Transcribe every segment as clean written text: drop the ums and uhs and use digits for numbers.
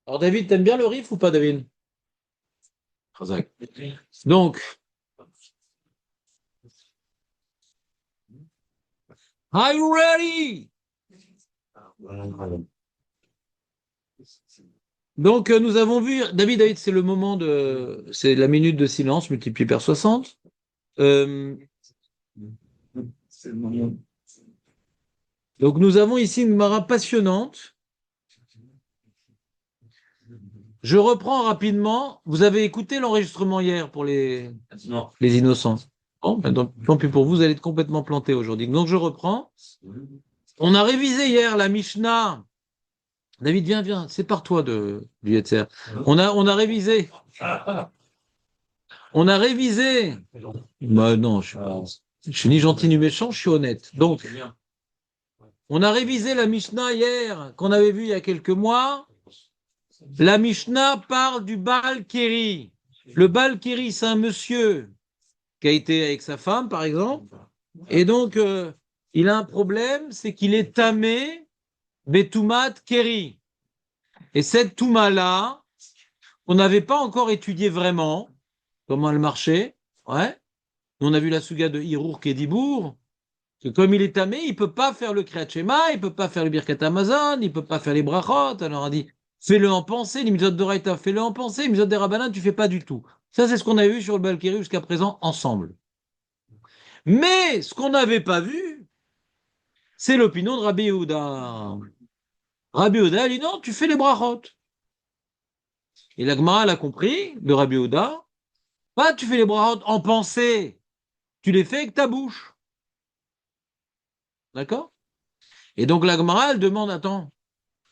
Alors David, t'aimes bien le riff ou pas, David? Razak. Donc, are you ready? Donc, nous avons vu, David, c'est le moment c'est la minute de silence multipliée par 60. Euh, donc, nous avons ici une mara passionnante. Je reprends rapidement. Vous avez écouté l'enregistrement hier pour les innocents. Bon, ben donc, tant pis pour vous, vous allez être complètement planté aujourd'hui. Donc, je reprends. On a révisé hier la Mishnah. David, viens, sépare-toi du Yetzer. On a révisé. On a révisé. Bah non, je suis ni gentil ni méchant, je suis honnête. Donc, on a révisé la Mishnah hier, qu'on avait vue il y a quelques mois. La Mishnah parle du Baal Keri. Le Baal Keri, c'est un monsieur qui a été avec sa femme, par exemple. Et donc, il a un problème, c'est qu'il est tamé Betoumat Keri. Et cette Touma-là, on n'avait pas encore étudié vraiment comment elle marchait. Ouais. On a vu la Suga de Hirour Kedibour, que comme il est tamé, il peut pas faire le Kriyat Shema, il peut pas faire le Birkat Amazon, il peut pas faire les brachot. Alors on a dit, fais-le en pensée, les mitzvot de Raïta, fais-le en pensée, les mitzvot des Rabbanan, tu fais pas du tout. Ça, c'est ce qu'on a vu sur le Balkiri jusqu'à présent ensemble. Mais ce qu'on n'avait pas vu, c'est l'opinion de Rabbi Yehuda. Rabbi Yehuda, il dit non, tu fais les brachot. Et la Gemara, elle a compris de Rabbi Yehuda, pas tu fais les brachot en pensée, tu les fais avec ta bouche. D'accord? Et donc la Gemara, elle demande, attends,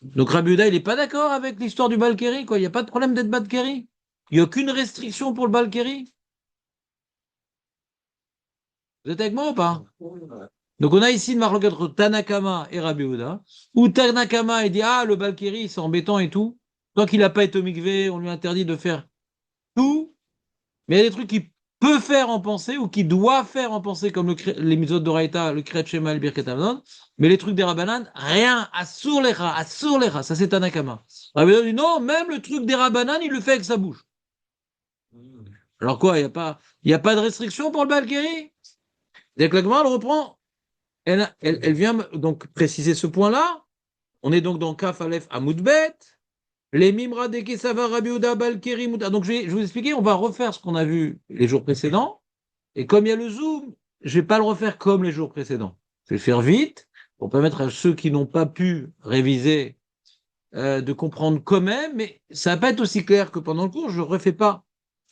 donc Rabbi Yehuda, il n'est pas d'accord avec l'histoire du Balkeri, quoi. Il n'y a pas de problème d'être Balkeri. Il n'y a aucune restriction pour le Balkeri. Vous êtes avec moi ou pas? Donc on a ici une marque entre Tanakama et Rabbi Yehuda, où Tanakama, il dit, ah, le Balkeri, c'est embêtant et tout. Tant qu'il n'a pas été au mikvé, on lui interdit de faire tout. Mais il y a des trucs qu'il peut faire en pensée ou qu'il doit faire en pensée, comme les mitzvot d'Oraïta, le Kriyat Shema, le Birkat Hamazon. Mais les trucs des Rabbanan, rien, assur lecha, ça c'est Tanakama. Rabbi Yehuda dit non, même le truc des Rabbanan, il le fait avec sa bouche. Alors quoi, il y a pas de restriction pour le Balkiri? Dès que la Gemara, elle reprend, elle vient donc préciser ce point-là. On est donc dans Kaf Aleph Amoudbet. Les Mimra de Kesava Rabbi Yehuda Balkiri Mouta. Donc je vais vous expliquer, on va refaire ce qu'on a vu les jours précédents. Et comme il y a le Zoom, je ne vais pas le refaire comme les jours précédents. Je vais le faire vite pour permettre à ceux qui n'ont pas pu réviser de comprendre quand même, mais ça va pas être aussi clair que pendant le cours. Je ne refais pas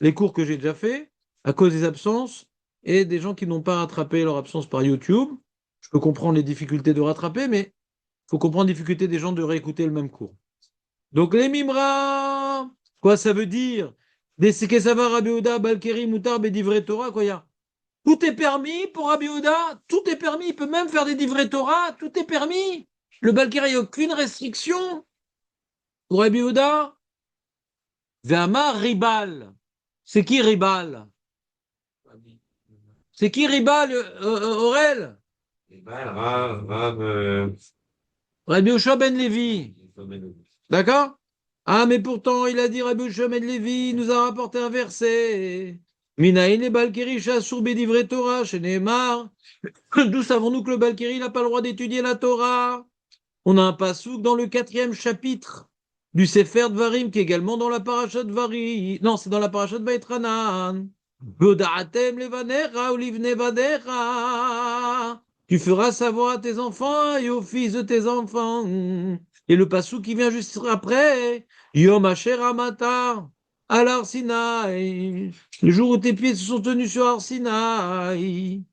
les cours que j'ai déjà faits à cause des absences et des gens qui n'ont pas rattrapé leur absence par YouTube. Je peux comprendre les difficultés de rattraper, mais il faut comprendre les difficultés des gens de réécouter le même cours. Donc les Mimra, quoi ça veut dire? Des Sekesava Rabbi Yehuda, Balkeri, Moutar, Bedivre Torah, quoi, tout est permis pour Rabbi Yehuda, tout est permis, il peut même faire des livrets Torah, tout est permis. Le Balkira, il n'y a aucune restriction pour Rabbi Yehuda. Ve'amar Ribal. C'est qui Ribal? C'est qui Ribal, Aurel? Rabbi Yoshua ben Lévi. D'accord? Ah, mais pourtant, il a dit Rabbi Yoshua ben Lévi, il nous a rapporté un verset. Minaïn et Balkiri, Chassur Bedivre Torah, chez Neymar. D'où savons-nous que le Balkiri n'a pas le droit d'étudier la Torah? On a un passouk dans le 4e chapitre du Sefer Dvarim, qui est également dans la paracha de Varim. Non, c'est dans la paracha de Vaïtranan. Voda'atem levanecha ou livnevadecha. Tu feras savoir à tes enfants et aux fils de tes enfants. Et le passouk qui vient juste après. Yom Asher Amata. À l'Arsinaï. Le jour où tes pieds se sont tenus sur Arsinaï.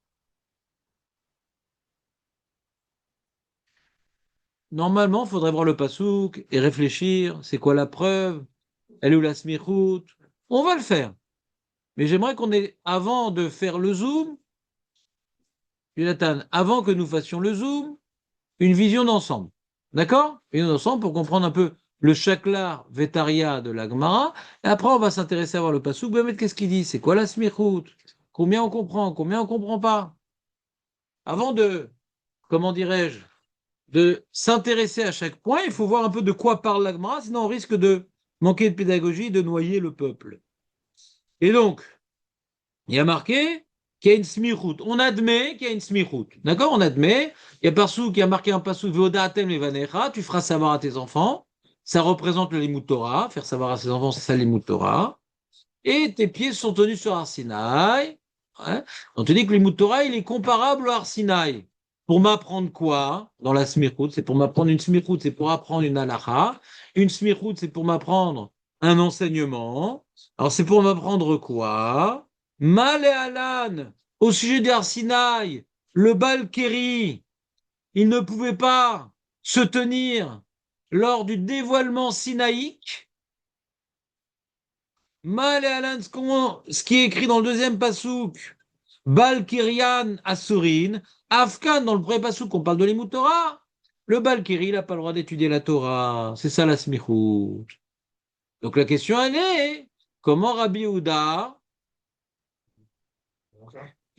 Normalement, il faudrait voir le passouk et réfléchir, c'est quoi la preuve, elle est où la smichout. On va le faire. Mais j'aimerais qu'on ait, avant de faire le zoom, Jonathan, avant que nous fassions le zoom, une vision d'ensemble. D'accord? Une vision d'ensemble pour comprendre un peu le chaklar vetaria de la Gemara. Et après, on va s'intéresser à voir le passouk. Ben, qu'est-ce qu'il dit? C'est quoi la smichout? Combien on comprend? Combien on comprend pas? Avant de, comment dirais-je, de s'intéresser à chaque point, il faut voir un peu de quoi parle la Gemara, sinon on risque de manquer de pédagogie, de noyer le peuple. Et donc, il y a marqué qu'il y a une smichout. On admet qu'il y a une smichout. D'accord? On admet. Il y a Parsou qui a marqué un Parsou Veodatem Levanecha. Tu feras savoir à tes enfants. Ça représente le Limut Torah. Faire savoir à ses enfants, c'est ça le Limut Torah. Et tes pieds sont tenus sur Arsinaï. Ouais. On te dit que le Limut Torah, il est comparable au Arsinaï. Pour m'apprendre quoi? Dans la smichout, c'est pour m'apprendre une smichout, c'est pour apprendre une halacha. Une smichout, c'est pour m'apprendre un enseignement. Alors, c'est pour m'apprendre quoi? Mal et Alan, au sujet d'Arsinaï, le Balkéri, il ne pouvait pas se tenir lors du dévoilement sinaïque. Mal et Alan, ce qui est écrit dans le deuxième passouk, Balkirian Asurin, Afkan, dans le premier passouk, on parle de l'Imut Torah. Le Balkiri, il n'a pas le droit d'étudier la Torah. C'est ça la smichout. Donc la question, elle est, comment Rabbi Yehuda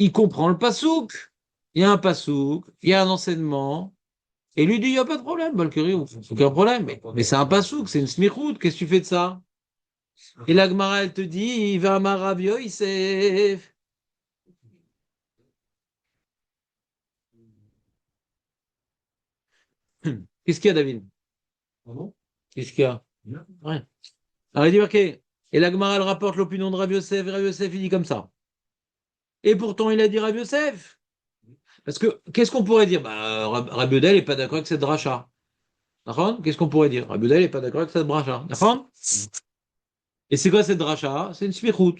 il comprend le passouk. Il y a un passouk, il y a un enseignement, et lui dit, il n'y a pas de problème, Balkiri, aucun problème. Mais c'est un passouk, c'est une smichout, qu'est-ce que tu fais de ça? Et la Gemara, elle te dit, il va à Maravio, il sait. Qu'est-ce qu'il y a, David? Qu'est-ce qu'il y a? Ouais. Alors il dit, ok. Et la Gemara, elle rapporte l'opinion de Rav Yosef, et Rav Yosef, il dit comme ça. Et pourtant, il a dit Rav Yosef. Parce que, qu'est-ce qu'on pourrait dire? Bah, Rabbi Yehuda n'est pas d'accord avec cette dracha. D'accord? Qu'est-ce qu'on pourrait dire? Rabbi Yehuda n'est pas d'accord avec cette dracha. D'accord? Et c'est quoi cette dracha? C'est une smichout.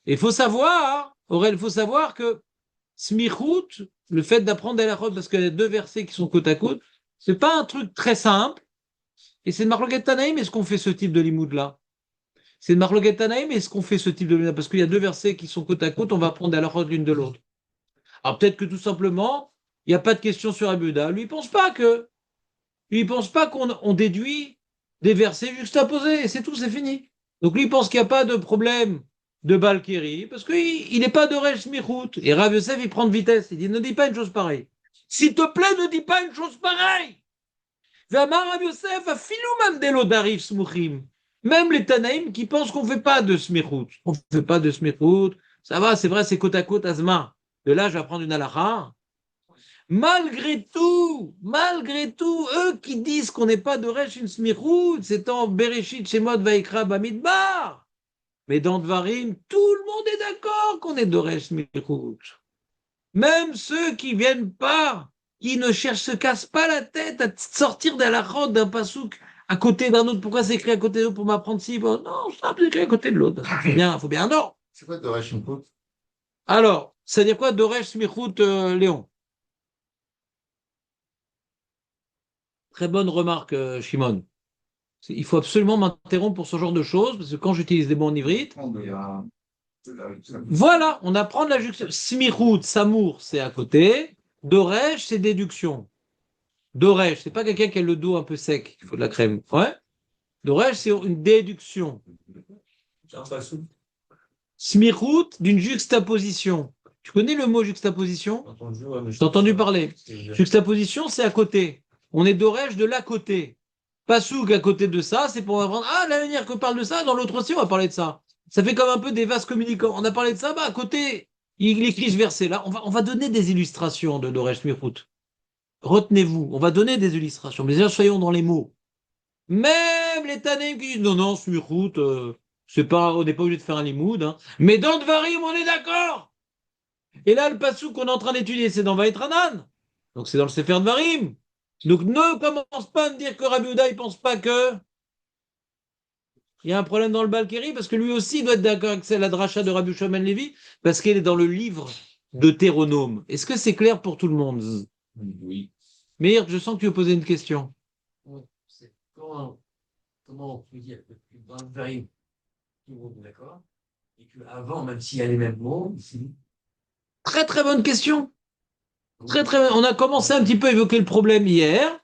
Et il faut savoir, Aurel, il faut savoir que smichout, le fait d'apprendre la halachot, parce qu'il y a deux versets qui sont côte à côte, c'est pas un truc très simple. Et c'est une marloquette Tanaïm, est-ce qu'on fait ce type de limoud-là? C'est une marloquette Tanaïm, est-ce qu'on fait ce type de limoud-là? Parce qu'il y a deux versets qui sont côte à côte, on va apprendre la halachot l'une de l'autre. Alors peut-être que tout simplement, il n'y a pas de question sur Rabbi Yehuda. Lui, il pense pas qu'on déduit des versets juxtaposés, et c'est tout, c'est fini. Donc lui, il pense qu'il n'y a pas de problème de Balkiri, parce qu'il n'est pas de Resh Smichout. Et Rav Yosef, il prend de vitesse. Il dit, ne dis pas une chose pareille. S'il te plaît, ne dis pas une chose pareille. V'amar Rav Yosef, afilou mandelo darif smuchim. Même les Tanaïm qui pensent qu'on ne fait pas de Smichout. On ne fait pas de Smichout. Ça va, c'est vrai, c'est côte à côte, Azma. De là, je vais apprendre une halakha. Malgré tout, eux qui disent qu'on n'est pas de Resh une Smichout, c'est en Bereshit, Shemot, Vaikra, Bamidbar. Mais dans Dvarim, tout le monde est d'accord qu'on est de Resh Smichout. Même ceux qui viennent pas, qui ne cherchent, se cassent pas la tête à sortir de la route d'un pasouk à côté d'un autre. Pourquoi c'est écrit à côté de l'autre pour m'apprendre ci? Bon, non, c'est écrit à côté de l'autre. Faut bien, non. C'est quoi Doresh Input? Alors, ça veut dire quoi, Doresh Smichout, Léon? Très bonne remarque, Shimon. Il faut absolument m'interrompre pour ce genre de choses, parce que quand j'utilise des mots en ivrite, voilà, on apprend de la juxtaposition. Smichout, Samour, c'est à côté. Doresh, c'est déduction. Doresh, c'est pas quelqu'un qui a le dos un peu sec, il faut de la crème. Ouais. Doresh, c'est une déduction. Smichout, d'une juxtaposition. Tu connais le mot juxtaposition? J'ai entendu parler. Juxtaposition, c'est à côté. On est Doresh de l'à côté. Pasouk à côté de ça, c'est pour apprendre. Ah, la manière qu'on parle de ça, dans l'autre aussi, on va parler de ça. Ça fait comme un peu des vases communicants. On a parlé de ça, bah à côté, il écrit ce verset-là. On va donner des illustrations de Doresh Smichout. Retenez-vous, on va donner des illustrations. Mais déjà, soyons dans les mots. Même les Tanim qui disent non, non, Smichout, c'est pas, on n'est pas obligé de faire un limoud. Hein. Mais dans Dvarim, on est d'accord. Et là, le passou qu'on est en train d'étudier, c'est dans Vaïtranan. Donc c'est dans le Sefer Dvarim. Donc ne commence pas à me dire que Rabbi Yehuda, il pense pas que il y a un problème dans le Balkiri, parce que lui aussi doit être d'accord avec la dracha de Rabbi Shimon Levi, parce qu'elle est dans le livre de Théronome. Est-ce que c'est clair pour tout le monde? Oui. Meir, je sens que tu veux poser une question. Comment on peut dire que dans le Varim, tout le monde est d'accord, et qu'avant, même s'il y a les mêmes mots, Très très bonne question. Très très bonne. On a commencé un petit peu à évoquer le problème hier.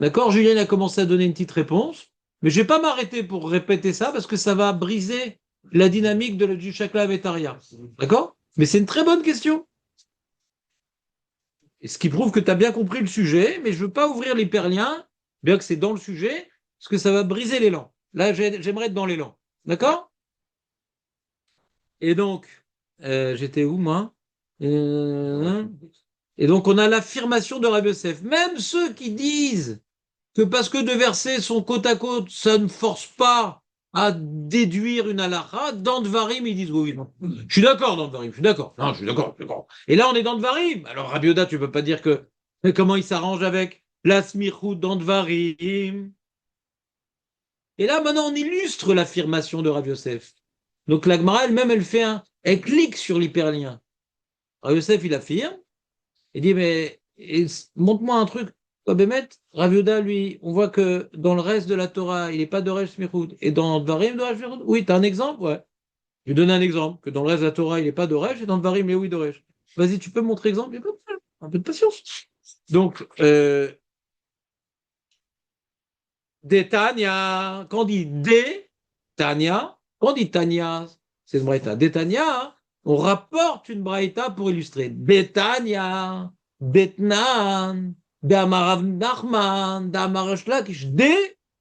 D'accord? Julien a commencé à donner une petite réponse. Mais je ne vais pas m'arrêter pour répéter ça parce que ça va briser la dynamique du Shakla Avetaria. D'accord? Mais c'est une très bonne question. Et ce qui prouve que tu as bien compris le sujet, mais je ne veux pas ouvrir l'hyperlien, bien que c'est dans le sujet, parce que ça va briser l'élan. Là, j'aimerais être dans l'élan. D'accord? Et donc, j'étais où, moi? Et donc, on a l'affirmation de Rabbi Yosef. Même ceux qui disent que parce que deux versets sont côte à côte, ça ne force pas à déduire une halakha, dans Dvarim, ils disent oui, non. Je suis d'accord dans Dvarim, je suis d'accord. Non, je suis d'accord, je suis d'accord. Et là, on est dans Dvarim. Alors, Rabbi Yehuda, tu peux pas dire que, mais comment il s'arrange avec la smichut dans Dvarim? Et là, maintenant, on illustre l'affirmation de Rabbi Yosef. Donc, la Gemara elle-même, elle clique sur l'hyperlien. Rabbi Yosef, il affirme, il dit, mais montre-moi un truc. Quoi, Bémet, Rav Yehuda, lui, on voit que dans le reste de la Torah, il n'est pas d'Oresh Smichut. Et dans Dvarim, d'Oresh Smichut. Oui, tu as un exemple? Ouais. Je vais donner un exemple, que dans le reste de la Torah, il n'est pas d'Oresh, et dans Dvarim, il est oui d'Oresh. Vas-y, tu peux me montrer exemple? Un peu de patience. Donc, Détania, quand on dit Détania, quand on dit Tania, c'est une braïta. Détania, on rapporte une braïta pour illustrer. Détania, Detnan, Damarav Nachman, Damarash Lakish.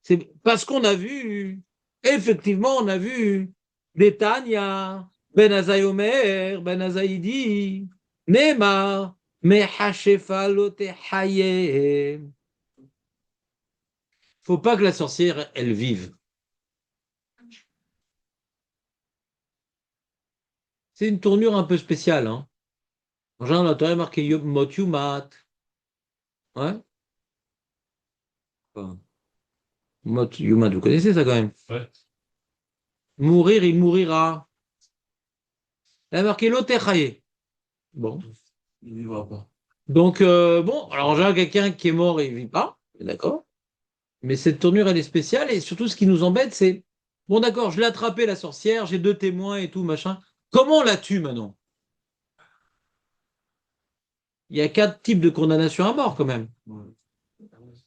C'est parce qu'on a vu, effectivement, on a vu Détania, Ben Azaï Omer, Ben Azaï dit, Nema, Mehashefa Lote Haye. Faut pas que la sorcière, elle vive. C'est une tournure un peu spéciale. Hein. En général, la Torah est marqué Mot Yumat. Ouais. Enfin, Mot Yumat, vous connaissez ça quand même. Ouais. Mourir, il mourira. Elle a marqué Lotechaye. Bon. Il ne vivra pas. Donc, bon, alors en général, quelqu'un qui est mort, il vit pas. D'accord. Mais cette tournure, elle est spéciale. Et surtout, ce qui nous embête, c'est, bon, d'accord, je l'ai attrapé, la sorcière, j'ai deux témoins et tout, machin. Comment on la tue maintenant? Il y a 4 types de condamnations à mort quand même. Ouais.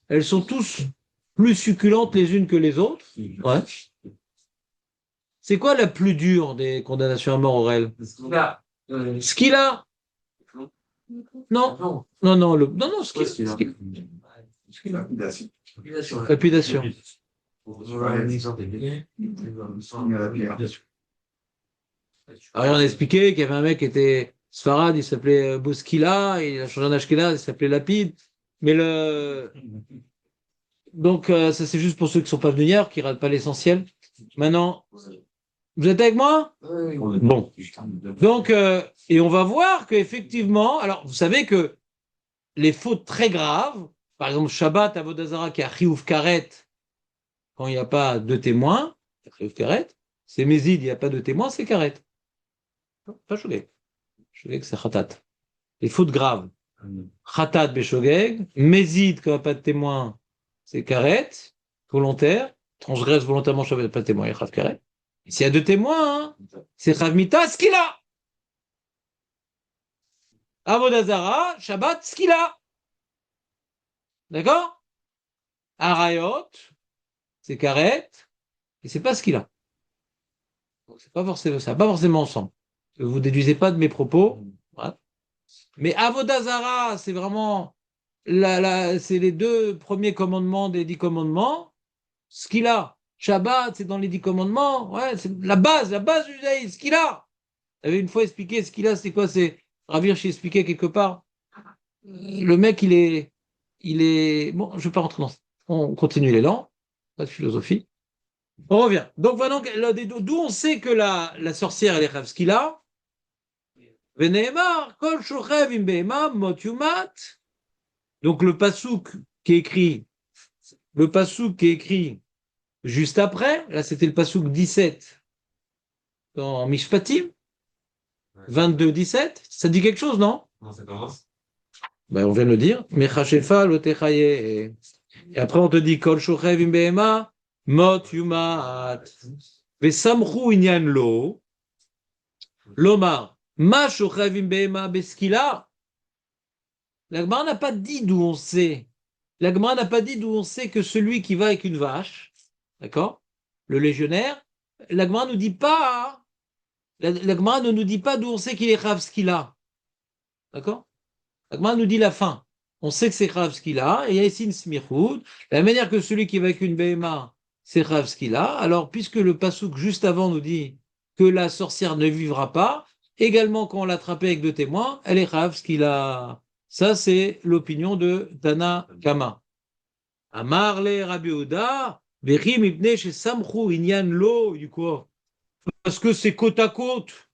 Elles sont tous plus succulentes les unes que les autres. Ouais. C'est quoi la plus dure des condamnations à mort orales? Là, Ce qu'il a. Non, non. non, non, non, non, ce Ouais, qu'il a. ce qu'il a. Lapidation. Lapidation. Un exemple bien. Alors, on a expliqué qu'il y avait un mec qui était Sfarad, il s'appelait Bouskila, et il a changé d'Ashkila, il s'appelait Lapide. Mais le. Donc, ça, c'est juste pour ceux qui ne sont pas venus hier, qui ne ratent pas l'essentiel. Maintenant, vous êtes avec moi? Bon. Donc, et on va voir qu'effectivement, alors, vous savez que les fautes très graves, par exemple, Shabbat, Avodazara, qui a Chiouf Karet, quand il n'y a pas de témoins, Chiouf Karet, c'est Mézid, il n'y a pas de témoins, c'est Karet. Pas Shogeg. Shogeg, c'est Khatat. Les fautes graves. Khatat, Beshogeg, Mézid, quand il n'y a pas de témoins, c'est Karet, volontaire, transgresse volontairement Shabbat, il n'y a pas de témoins, il y a Chav Karet. Et s'il y a deux témoins, hein, c'est Chav Mita, ce qu'il a. Avodazara, Shabbat, ce qu'il a. D'accord? Arayot, c'est Karet, et c'est pas ce qu'il a. Donc c'est pas forcément, ça va pas forcément ensemble. Vous déduisez pas de mes propos. Voilà. Mais Avodazara, c'est vraiment c'est les deux premiers commandements des 10 commandements. Ce qu'il a. Shabbat, c'est dans les 10 commandements. Ouais, c'est la base du judaïsme, ce qu'il a. J'avais une fois expliqué ce qu'il a, c'est quoi? C'est Ravir, j'ai expliqué quelque part. Le mec, bon, je vais pas rentrer dans ça. On continue l'élan, pas de philosophie. On revient. Donc, voilà, d'où on sait que la sorcière, elle est Ravskila. Veneemar, kol shochev im behema mot yumat. Donc, le pasouk qui est écrit juste après, là, c'était le pasouk 17 dans Mishpatim, 22-17. Ça dit quelque chose, non? Non, ça commence. Ben, on vient de le dire. Mechashefa lotechaye. Et après, on te dit kol shochev im behema mot yumat. Vesamchu inyan lo. Lomar. Ma shochev im behema beskila. La Gemara n'a pas dit d'où on sait. La Gemara n'a pas dit d'où on sait que celui qui va avec une vache, d'accord, le légionnaire, la Gemara nous dit pas. La Gemara ne nous dit pas d'où on sait qu'il est Rav ce qu'il a. D'accord? La Gemara nous dit la fin. on sait que c'est Chav ce qu'il a, et il y a ici une smichout, de la manière que celui qui va avec une BMA, c'est Chav ce qu'il a, alors puisque le pasouk juste avant nous dit que la sorcière ne vivra pas, également quand on l'attrape avec deux témoins, elle est Chav ce qu'il a. Ça, c'est l'opinion de Tana Kama. Amarle Rabbi Oda, Vechim Ibne chez Samchou Inyan Lo, du quoi? Parce que c'est côte à côte.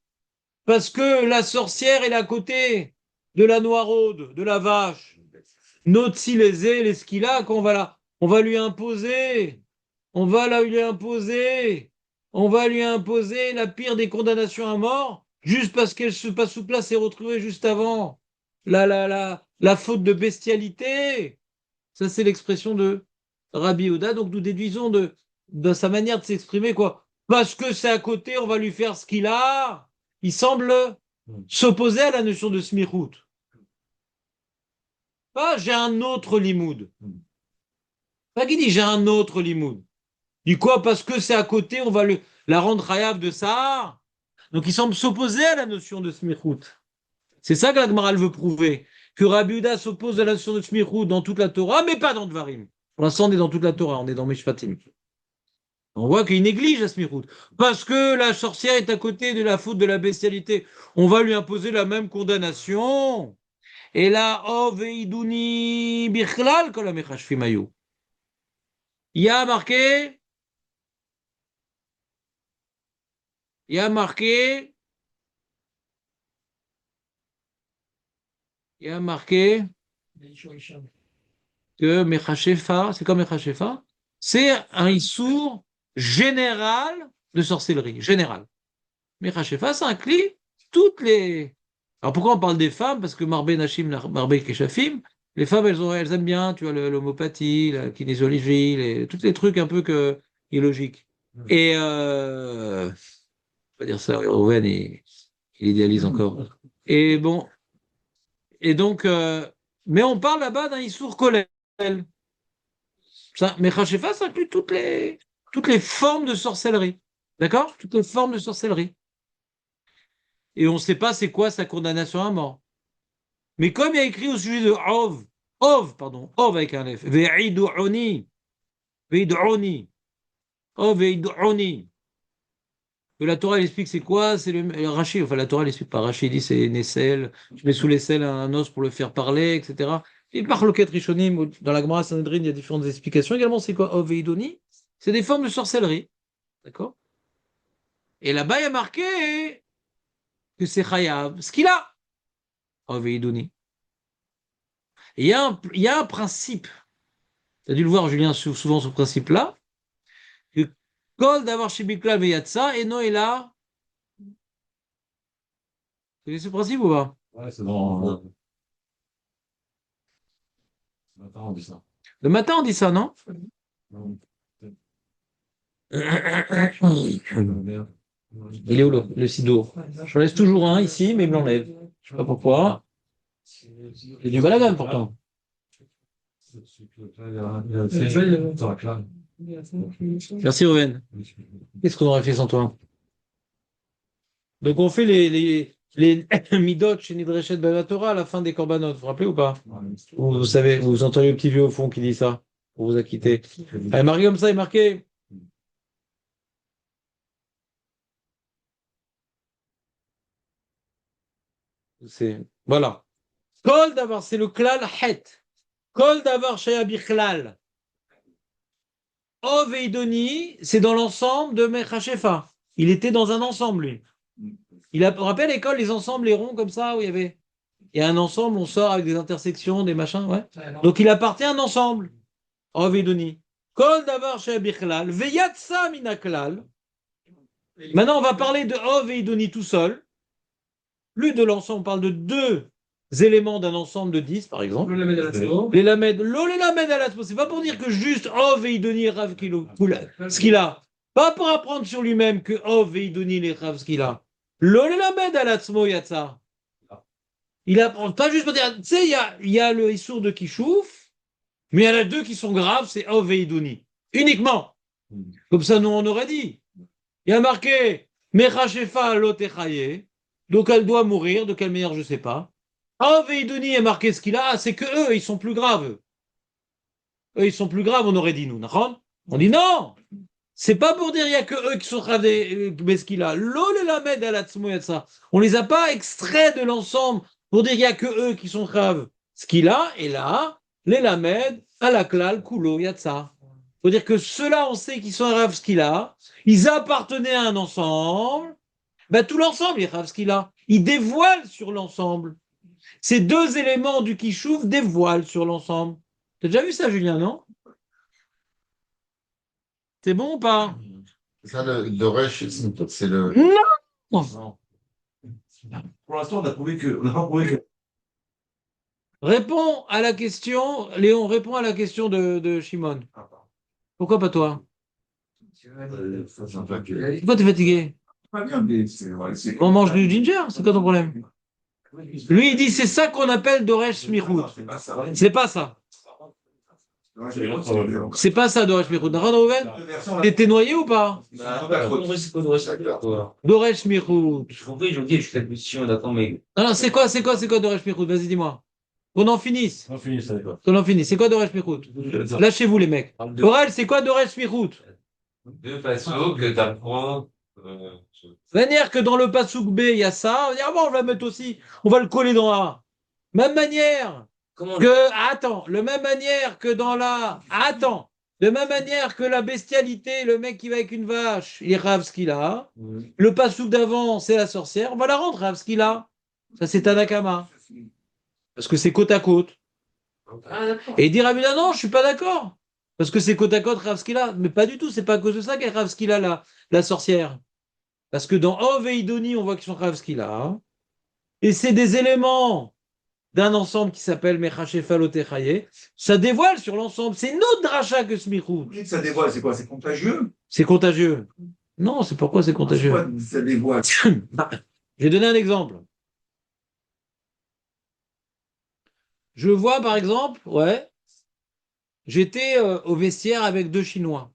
Parce que la sorcière est à côté de la noiraude, de la vache. Notsi les skila, on va lui imposer. On va lui imposer. On va lui imposer la pire des condamnations à mort, juste parce qu'elle se passe sous place et retrouvée juste avant. La faute de bestialité. Ça, c'est l'expression de Rabbi Yehuda. Donc, nous déduisons de sa manière de s'exprimer, quoi. Parce que c'est à côté, on va lui faire ce qu'il a. Il semble s'opposer à la notion de smichout. Pas j'ai un autre limoud. Pas qui dit j'ai un autre limoud. Du quoi? Parce que c'est à côté, on va la rendre khayab de ça. Donc, il semble s'opposer à la notion de smichout. C'est ça que la Gemara veut prouver. Que Rabbi Yehuda s'oppose à la notion de smichout dans toute la Torah, mais pas dans Dvarim. Pour l'instant, on est dans toute la Torah, on est dans Mishpatim. On voit qu'il néglige la smichout. Parce que la sorcière est à côté de la faute de la bestialité. On va lui imposer la même condamnation. Et là, Oveiduni Bichlal Kolamechashfimayu. Il y a marqué, il y a marqué, il y a marqué que Mechashefa, c'est comme Mechashefa, c'est un issour général de sorcellerie, général. Mechashefa, ça inclut toutes les. Alors pourquoi on parle des femmes? Parce que Marbe Nashim, Marbe Keshafim, les femmes, elles aiment bien, tu vois, l'homopathie, la kinésiologie, tous les trucs un peu illogiques. Et, on va dire ça, Reuven, il idéalise encore. Et bon, et donc, mais on parle là-bas d'un Issour Kolel. Ça, Mechashefa, ça inclut toutes les formes de sorcellerie. D'accord? Toutes les formes de sorcellerie. Et on ne sait pas c'est quoi sa condamnation à mort. Mais comme il y a écrit au sujet de Ov avec un F, Ve'idu'uni, Ve'idu'uni, Ov Ve'idu'uni. Que la Torah elle explique c'est quoi? C'est le Rashi, enfin la Torah elle explique pas. Rashi dit c'est une aisselle, je mets sous l'aisselle un os pour le faire parler, etc. Et par Loket Rishonim, dans la Gemara Sanhedrin, il y a différentes explications. Également, c'est quoi Ov Ve'idu'uni? C'est des formes de sorcellerie. D'accord? Et là-bas, il y a marqué que c'est Chayav, ce qu'il a. Ov Ve'idu'uni. Il y a un principe, tu as dû le voir, Julien, souvent ce principe-là, que Kol d'avoir Shibikla Veyatsa, et Noéla. C'est ce principe ou pas? Ouais, c'est bon. Le matin, on dit ça. Le matin, on dit ça, non? Non. Il est où le sido? Je laisse toujours un ici, mais il me l'enlève. Je sais pas pourquoi. Il y a du balagan pourtant. Merci, Owen. Qu'est-ce qu'on aurait fait sans toi? Donc, on fait les midot chez Nidreshet Torah à la fin des korbanot. Vous vous rappelez ou pas? Vous savez, vous entendez le petit vieux au fond qui dit ça. Pour vous acquitter. Allez, marqué comme ça, il est marqué. Voilà. Kol d'avoir, c'est le klal het. Kol d'avoir shaya bichlal. Ov et Idoni, c'est dans l'ensemble de Mechashefa. Il était dans un ensemble, lui. On rappelle l'école, les ensembles, les ronds comme ça, où il y a un ensemble, on sort avec des intersections, des machins, ouais. Donc il appartient à un ensemble. Ov et Idoni. Kol d'avoir shaya bichlal. Veyatsa minaklal. Maintenant, on va parler de Ov et Idoni tout seul. Plus de l'ensemble, on parle de deux éléments d'un ensemble de 10, par exemple. Les lamed, les lamed à l'atmo. C'est pas pour dire que juste Ov et Idoni Rav Kilo, ce qu'il a. Pas pour apprendre sur lui-même que Ov et Idoni les Rav ce qu'il a. Les lamed à l'atmo yatsa. Il apprend pas juste pour dire, tu sais, il y a le Issour de Kishouf, mais il y en a deux qui sont graves, c'est Ov et Idoni. Uniquement. Comme ça, nous, on aurait dit. Il y a marqué, Mechashefa lotechaye. Donc elle doit mourir, de quelle manière je ne sais pas. Oh, Veidoni est marqué ce qu'il a, c'est que eux, ils sont plus graves. Eux, ils sont plus graves, on aurait dit nous, d'accord? On dit non! C'est pas pour dire il y a que eux qui sont graves mais ce qu'il a. L'ol et la med à la ça. On les a pas extraits de l'ensemble pour dire il y a que eux qui sont graves. Ce qu'il a est là, les lamed, à la klal, kulo, yatsa. Faut dire que ceux-là, on sait qu'ils sont graves ce qu'il a. Ils appartenaient à un ensemble. Ben, tout l'ensemble est grave ce qu'il a. Il dévoile sur l'ensemble. Ces deux éléments du kishouf dévoilent sur l'ensemble. T'as déjà vu ça, Julien, non? C'est bon ou pas? C'est ça le Doresh, c'est le. Non! Pour l'instant, on n'a pas prouvé que. Réponds à la question, Léon, réponds à la question de Shimon. Pourquoi pas toi? Pourquoi t'es fatigué? Pas bien, mais c'est. On mange du ginger, c'est quoi ton problème? Lui, il dit c'est ça qu'on appelle Doresh Smichut. C'est pas ça. C'est pas ça, Doresh Smichut. Rouven, t'es noyé ou pas? Doresh Smichut. Je compris, je me dis, je fais la mission, d'accord, mais. Non, c'est quoi Doresh Smichut? Vas-y, dis-moi. Qu'on en finisse. On finit ça, d'accord. Qu'on en finisse. C'est quoi Doresh Smichut? Lâchez-vous, les mecs. Aurel, c'est quoi Doresh Smichut? Deux façons que t'apprends. Manière que dans le Passouk B, il y a ça. On dit, ah bon, on va le mettre aussi. On va le coller dans A. Même manière Comment que, attends, le même manière que dans la, attends, de même manière que la bestialité, le mec qui va avec une vache, il rave ce qu'il a. Le Passouk d'avant, c'est la sorcière. On va la rendre rave ce qu'il a. Ça, c'est Tanakama. Parce que c'est côte à côte. Ah, d'accord. Et dire à Bida, non, je suis pas d'accord. Parce que c'est côte à côte rave ce qu'il a. Mais pas du tout. C'est pas à cause de ça qu'elle rave ce qu'il a, la sorcière. Parce que dans Ov et Idoni, on voit qu'ils sont rave ce qu'il a. Et c'est des éléments d'un ensemble qui s'appelle Mechashefal Otechaye. Ça dévoile sur l'ensemble. C'est une autre dracha que Smichut. Vous dites que ça dévoile, c'est quoi? C'est contagieux? C'est contagieux. Non, c'est pourquoi c'est C'est contagieux. quoi, ça dévoile? Je vais donner un exemple. Je vois par exemple, ouais, j'étais au vestiaire avec deux Chinois.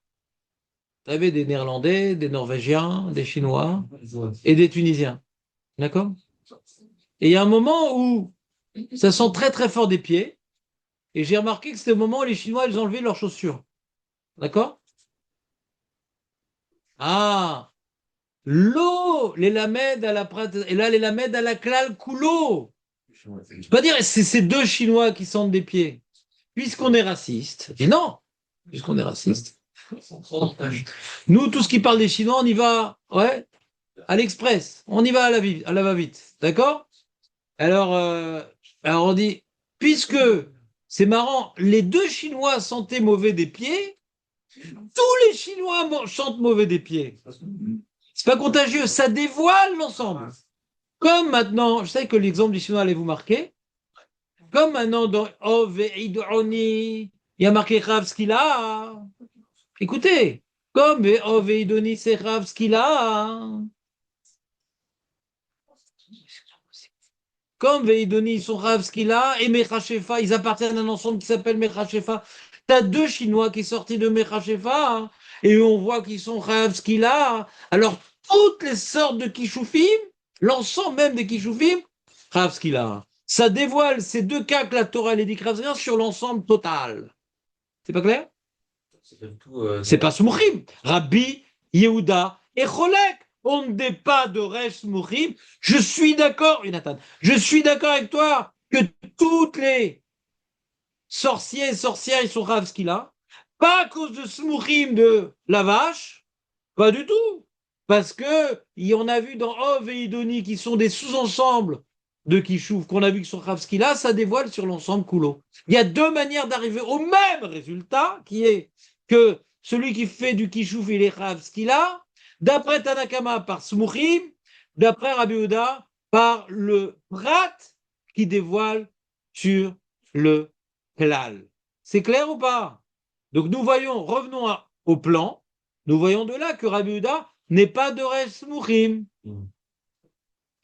Il y avait des Néerlandais, des Norvégiens, des Chinois et des Tunisiens. D'accord? Et il y a un moment où ça sent très très fort des pieds. Et j'ai remarqué que c'était au moment où les Chinois ils enlevaient leurs chaussures. D'accord? Ah, l'eau, les lamèdes à la prat, et là les lamèdes à la klal kulo. Je peux pas dire c'est ces deux Chinois qui sentent des pieds. Puisqu'on est raciste. Et non, puisqu'on est raciste. Nous, tout ce qui parle des Chinois, on y va, ouais, à l'express. On y va à la va-vite. D'accord? Alors on dit, puisque c'est marrant, les deux Chinois sentaient mauvais des pieds, tous les Chinois chantent mauvais des pieds. C'est pas contagieux, ça dévoile l'ensemble. Comme maintenant, je sais que l'exemple du Chinois allait vous marquer, comme maintenant dans Ove Idoni, il y a marqué Rav ce qu'il a. Écoutez, comme Ove Idoni, c'est Rav ce qu'il a. Comme Veidoni, ils sont Rav ce qu'il a, et Mechashefa, ils appartiennent à un ensemble qui s'appelle Mechashefa. Tu as deux Chinois qui sont sortis de Mechashefa, hein, et on voit qu'ils sont Rav ce qu'il a. Alors, toutes les sortes de Kishoufim, l'ensemble même des Kishoufim, Rav ce qu'il a. Ça dévoile ces deux cas que la Torah les dit Rav sur l'ensemble total. C'est pas clair? C'est pas Smuchim. Rabbi, Yehuda et Cholek. On ne dit pas de Resh Smuchim. Je suis d'accord, Jonathan. Je suis d'accord avec toi que toutes les sorciers et sorcières, ils sont Rav ce qu'il a. Pas à cause de Smuchim de la vache. Pas du tout. Parce que, on a vu dans Ov et Idoni qui sont des sous-ensembles de Kishouf, qu'on a vu que sur Rav ce qu'il a, ça dévoile sur l'ensemble Kulo. Il y a deux manières d'arriver au même résultat, qui est que celui qui fait du Kishouf, il est Rav ce qu'il a, d'après Tanakama par Smuchim, d'après Rabbi Yehuda par le Prat qui dévoile sur le Klal. C'est clair ou pas? Donc nous voyons, revenons au plan, nous voyons de là que Rabbi Yehuda n'est pas de Resh Smuchim.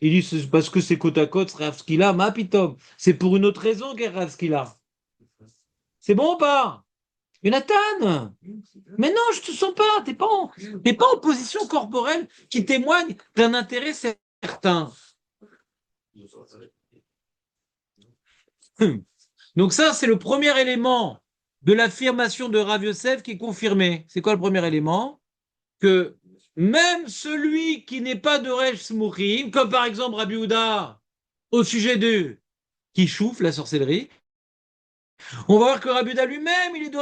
Il dit c'est parce que c'est côte à côte, Rav ce qu'il a, ma pitom. C'est pour une autre raison qu'est Rav ce qu'il a. C'est bon ou pas? Jonathan, mais non, je te sens pas. T'es pas en position corporelle qui témoigne d'un intérêt certain. Donc ça, c'est le premier élément de l'affirmation de Rav Yosef qui est confirmé. C'est quoi le premier élément? Que même celui qui n'est pas de Resh Smuchim, comme par exemple Rabbi Houda, au sujet de qui chouffe la sorcellerie, on va voir que Rabbi Houda lui-même, il est de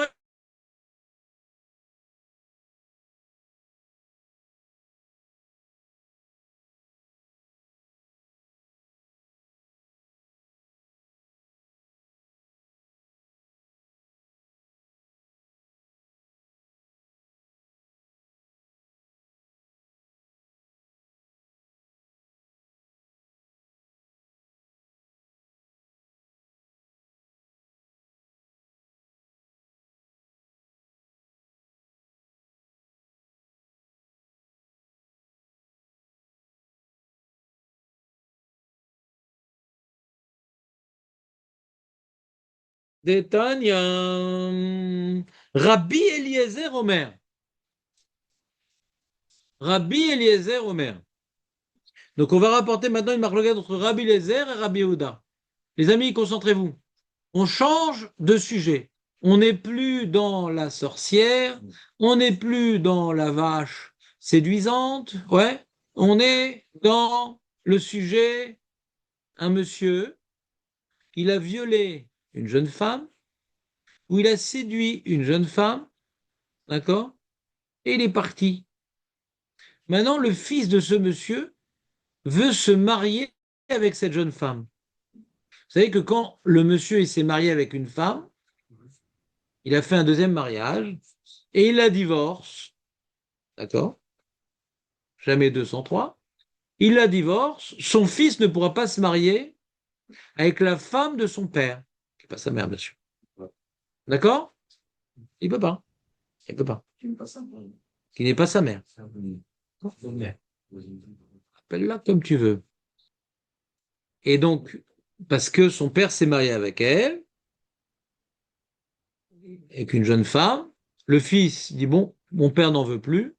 Détania. Rabbi Eliezer Omer. Rabbi Eliezer Omer. Donc on va rapporter maintenant une marloquette entre Rabbi Eliezer et Rabbi Yehuda. Les amis, concentrez-vous. On change de sujet. On n'est plus dans la sorcière, on n'est plus dans la vache séduisante, ouais. On est dans le sujet, un monsieur, il a violé une jeune femme, ou il a séduit une jeune femme, d'accord, et il est parti. Maintenant, le fils de ce monsieur veut se marier avec cette jeune femme. Vous savez que quand le monsieur il s'est marié avec une femme, il a fait un deuxième mariage et il la divorce, d'accord? Jamais 203. Il la divorce, son fils ne pourra pas se marier avec la femme de son père, qui n'est pas sa mère, bien sûr. D'accord? Il ne peut pas. Il ne peut pas. Qui n'est pas sa mère. Appelle-la comme tu veux. Et donc, parce que son père s'est marié avec elle, avec une jeune femme, le fils dit, bon, mon père n'en veut plus,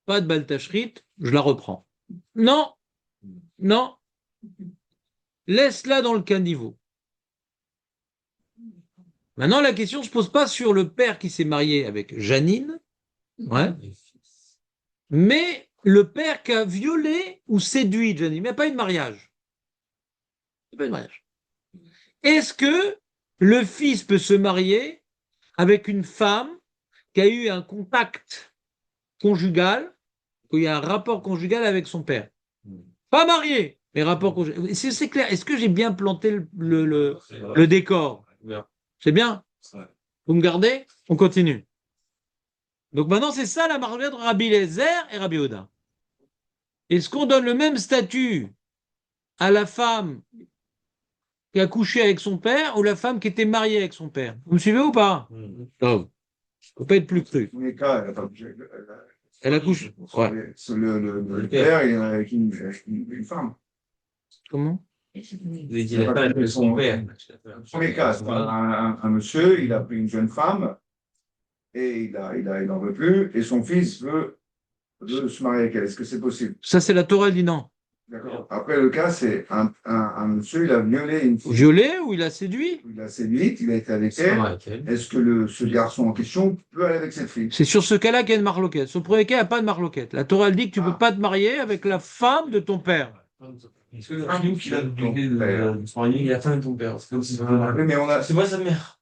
pas de baltachrit, je la reprends. Non, non, laisse-la dans le caniveau. Maintenant, la question ne se pose pas sur le père qui s'est marié avec Janine, ouais, mais le père qui a violé ou séduit Janine, mais il n'y a pas eu de mariage. Il n'y a pas eu de mariage. Est-ce que le fils peut se marier avec une femme qui a eu un contact conjugal, où il y a un rapport conjugal avec son père? Pas marié, mais rapport conjugal. C'est clair. Est-ce que j'ai bien planté le décor? C'est bien? Vous me gardez? On continue. Donc maintenant, c'est ça la marloquette de Rabbi Eliezer et Rabbi Yehuda. Est-ce qu'on donne le même statut à la femme qui a couché avec son père ou la femme qui était mariée avec son père? Vous me suivez ou pas? Non. Il ne faut pas être plus cru. Tous les cas, elle a pas bougé. Elle a couché. Ouais. Le père, il est avec une femme. Comment? Vous avez dit la femme de son père. Dans tous les cas, c'est un monsieur, il a pris une jeune femme et il n'en veut plus, et son fils veut se marier avec elle. Est-ce que c'est possible? Ça, c'est la Torah, elle dit non. D'accord. Après, le cas, c'est un monsieur, il a violé une fille. Violé ou il a séduit? Il a séduit, il a été avec elle. Est-ce que ce garçon en question peut aller avec cette fille? C'est sur ce cas-là qu'il y a une marloquette. Sur le premier cas, il n'y a pas de marloquette. La Torah, elle dit que tu ne peux pas te marier avec la femme de ton père. Est-ce que le Ragnou qui a obligé de se marier, il a faim de ton père? C'est comme si Oui, mais c'est moi sa mère.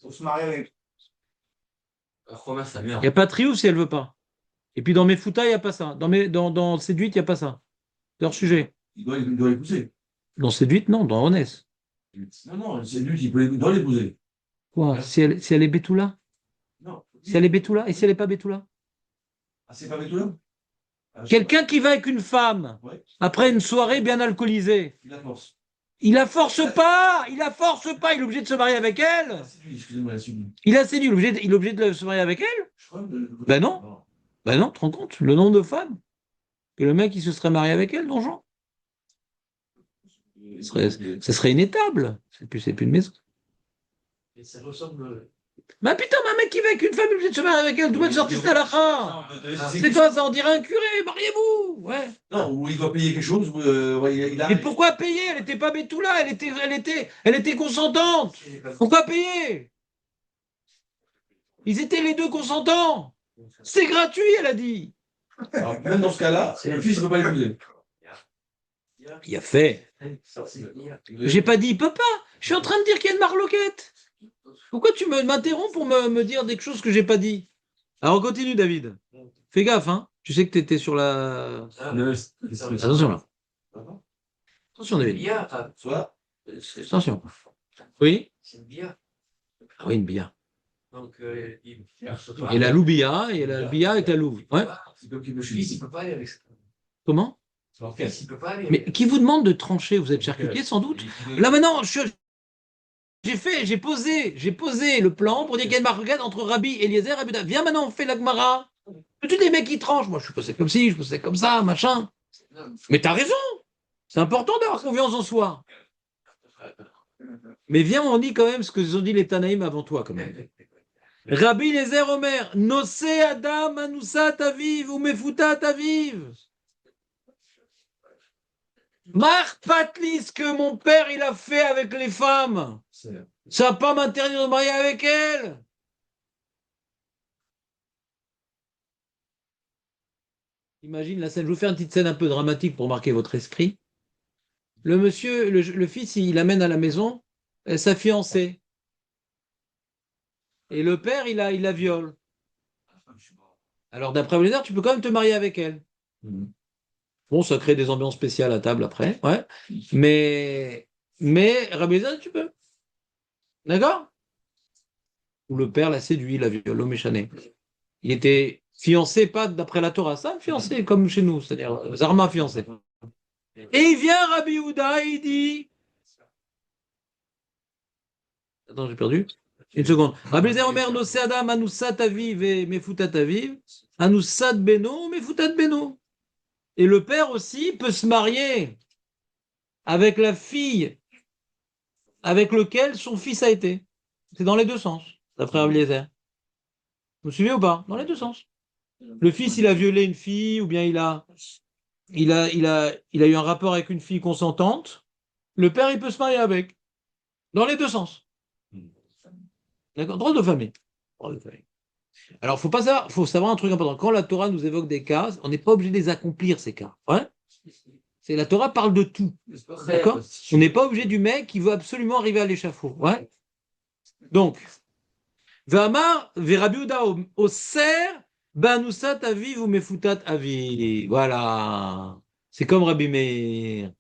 faut se marier avec. Pourquoi sa mère? Il n'y a pas de triouf si elle ne veut pas. Et puis dans mes foutas, il n'y a pas ça. Dans séduite, il n'y a pas ça. C'est hors sujet. Il doit l'épouser. Dans séduite, non. Dans honnête. Non, non, c'est lui qui doit l'épouser. Quoi? Si elle est Betula? Non. Si elle est Betula? Et si elle n'est pas Betula? Ah, c'est pas Betula? Quelqu'un qui va avec une femme, Ouais. après une soirée bien alcoolisée, Il la force. il la force pas, il la force pas, il est obligé de se marier avec elle. C'est lui, excusez-moi, la suite. Il a séduit, il est obligé de se marier avec elle. Je crois Ben non. Ben non, tu te rends compte, le nombre de femmes que le mec il se serait marié avec elle, donjon. Ce serait inétable. C'est plus une maison. Et ça ressemble Mais putain, un mec qui va avec une femme, il est obligé de se marier avec elle. D'où va te sortir cette halakha? C'est quoi ça? On dirait un curé, mariez-vous! Ouais. Non, ou il doit payer quelque chose, ou ouais, il a. Mais pourquoi payer? Elle n'était pas Betula, elle était consentante. Pourquoi payer? Ils étaient les deux consentants. C'est gratuit, elle a dit. Alors, même dans ce cas-là, le fils ne peut pas l'épouser. Il a fait. J'ai pas dit il peut pas. Je suis en train de dire qu'il y a une marloquette. Pourquoi tu m'interromps pour me dire des choses que j'ai pas dit? Alors continue, David. Fais gaffe, hein. Tu sais que tu étais sur la. Attention là. Attention, David. Soit. Attention. Oui? C'est une bière. Ah oui, une bia. Donc, Et la loubia, et la bia avec la louve. Ouais. C'est comme qu'il me le fils, il chie. peut pas aller avec ça. Comment? Le fils, il peut pas aller Mais avec qui vous demande de trancher? Vous êtes charcutier sans doute? Là maintenant, j'ai posé le plan pour dire qu'il y a une marloquette entre Rabbi Eliezer et Rabbi Uda. Viens maintenant, on fait la Gemara. Tu des mecs qui tranchent. Moi, je suis posé comme ci, je suis posé comme ça, machin. Mais t'as raison. C'est important d'avoir confiance en soi. Mais viens, on dit quand même ce que ont dit les Tanaïm avant toi, quand même. Rabbi Eliezer Omer, Nosé Adam Anoussat Aviv ou Mefutat Aviv. Marc Patlis, ce que mon père il a fait avec les femmes. Ça va pas m'interdire de me marier avec elle. Imagine la scène. Je vais vous faire une petite scène un peu dramatique pour marquer votre esprit. Le monsieur, le fils, il amène à la maison sa fiancée. Et le père, il la viole. Alors, d'après Blazer, tu peux quand même te marier avec elle. Bon, ça crée des ambiances spéciales à table après. Ouais. Mais Rabbi Eliezer, tu peux. D'accord? Où le père l'a séduit, la viole, l'homme échané. Il était fiancé, pas d'après la Torah, ça, fiancé comme chez nous, c'est-à-dire Zarma fiancé. Et il vient Rabbi Houda et il dit. Attends, j'ai perdu. Une seconde. Rabbi Eliezer Omer, Nosé Adam, Anoussat Aviv et Mefutat Aviv, Anoussat Beno, Mefutat Beno. Et le père aussi peut se marier avec la fille avec laquelle son fils a été. C'est dans les deux sens, d'après Rabbi Eliezer. Vous me suivez ou pas? Dans les deux sens. Le fils, il a violé une fille, ou bien il a eu un rapport avec une fille consentante. Le père, il peut se marier avec. Dans les deux sens. D'accord? Drôle de famille. Drôle de famille. Alors, faut savoir un truc important. Quand la Torah nous évoque des cas, on n'est pas obligé de les accomplir, ces cas. Ouais? La Torah parle de tout. D'accord? On n'est pas obligé du mec qui veut absolument arriver à l'échafaud. Ouais? Donc, V'amar Rabbi Houda Oser Banusat Aviv ou Mefutat Aviv. Voilà. C'est comme Rabbi Meir.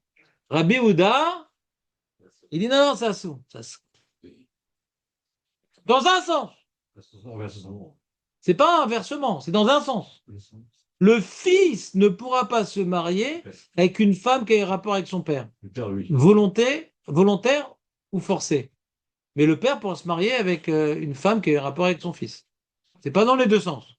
Rabbi Houda, il dit non, ça se. Dans un sens. C'est pas un inversement, c'est dans un sens. Le fils ne pourra pas se marier avec une femme qui a un rapport avec son père. Volontaire ou forcé. Mais le père pourra se marier avec une femme qui a un rapport avec son fils. C'est pas dans les deux sens.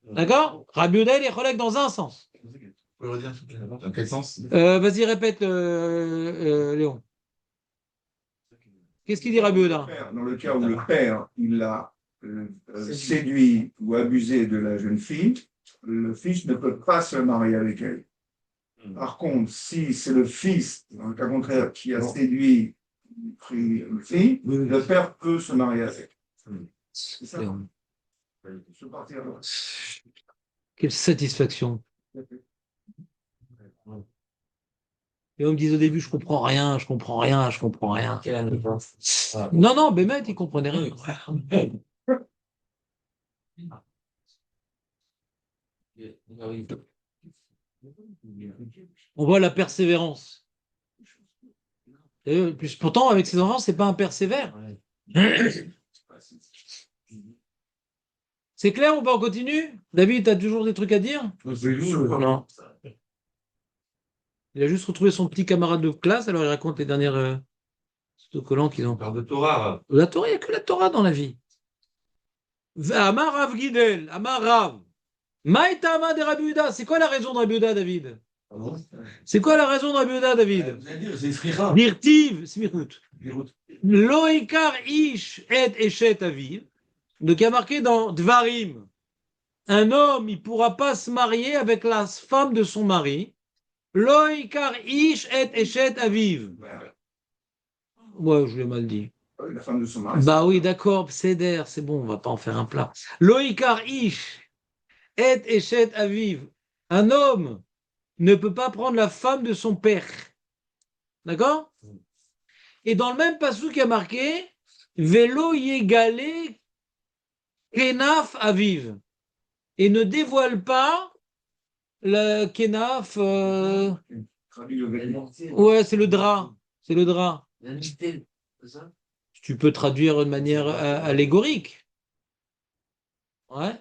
D'accord? Rabbi Houda, il est relègue dans un sens. Vous pouvez redire dans quel sens? Vas-y, répète, Léon. Qu'est-ce qu'il dit Rabbi Houda? Dans le cas où le père il a séduit ou abusé de la jeune fille, le fils ne peut pas se marier avec elle. Par contre, si c'est le fils, dans le cas contraire, qui a séduit une fille, le père peut se marier avec. C'est ça. Je partir là. Quelle satisfaction. Et on me disait au début, je comprends rien. Non, Bémet, il comprenait rien. On voit la persévérance. Et puis, pourtant, avec ses enfants, c'est pas un persévère. C'est clair ou pas? On continue? David, tu as toujours des trucs à dire? Non. Il a juste retrouvé son petit camarade de classe, alors il raconte les dernières autocollants qu'ils ont. Parle de Torah. La Torah, il n'y a que la Torah dans la vie. Amar Rav Gidel, Amar Rav. Maïtama de Rabbi Houda. C'est quoi la raison de Rabbi Houda, David? C'est quoi la raison de Rabbi Yehuda, David? Vous allez dire, c'est Sricha. Dirtiv, smichut. Loikar ish et eshet aviv. Donc il y a marqué dans Dvarim, un homme, il ne pourra pas se marier avec la femme de son mari. Loikar ish et eshet aviv. Ouais, je l'ai mal dit. La femme de son mari. Bah oui, d'accord, c'est bon, on va pas en faire un plat. Loikar ish et eshet aviv. Un homme ne peut pas prendre la femme de son père. D'accord? Et dans le même passage qui a marqué, Velo yegale kenaf aviv. Et ne dévoile pas le kenaf. Traduit le vêtement. Ouais, c'est le drap. C'est le drap. La nudité, c'est ça? Tu peux traduire de manière allégorique. Ouais.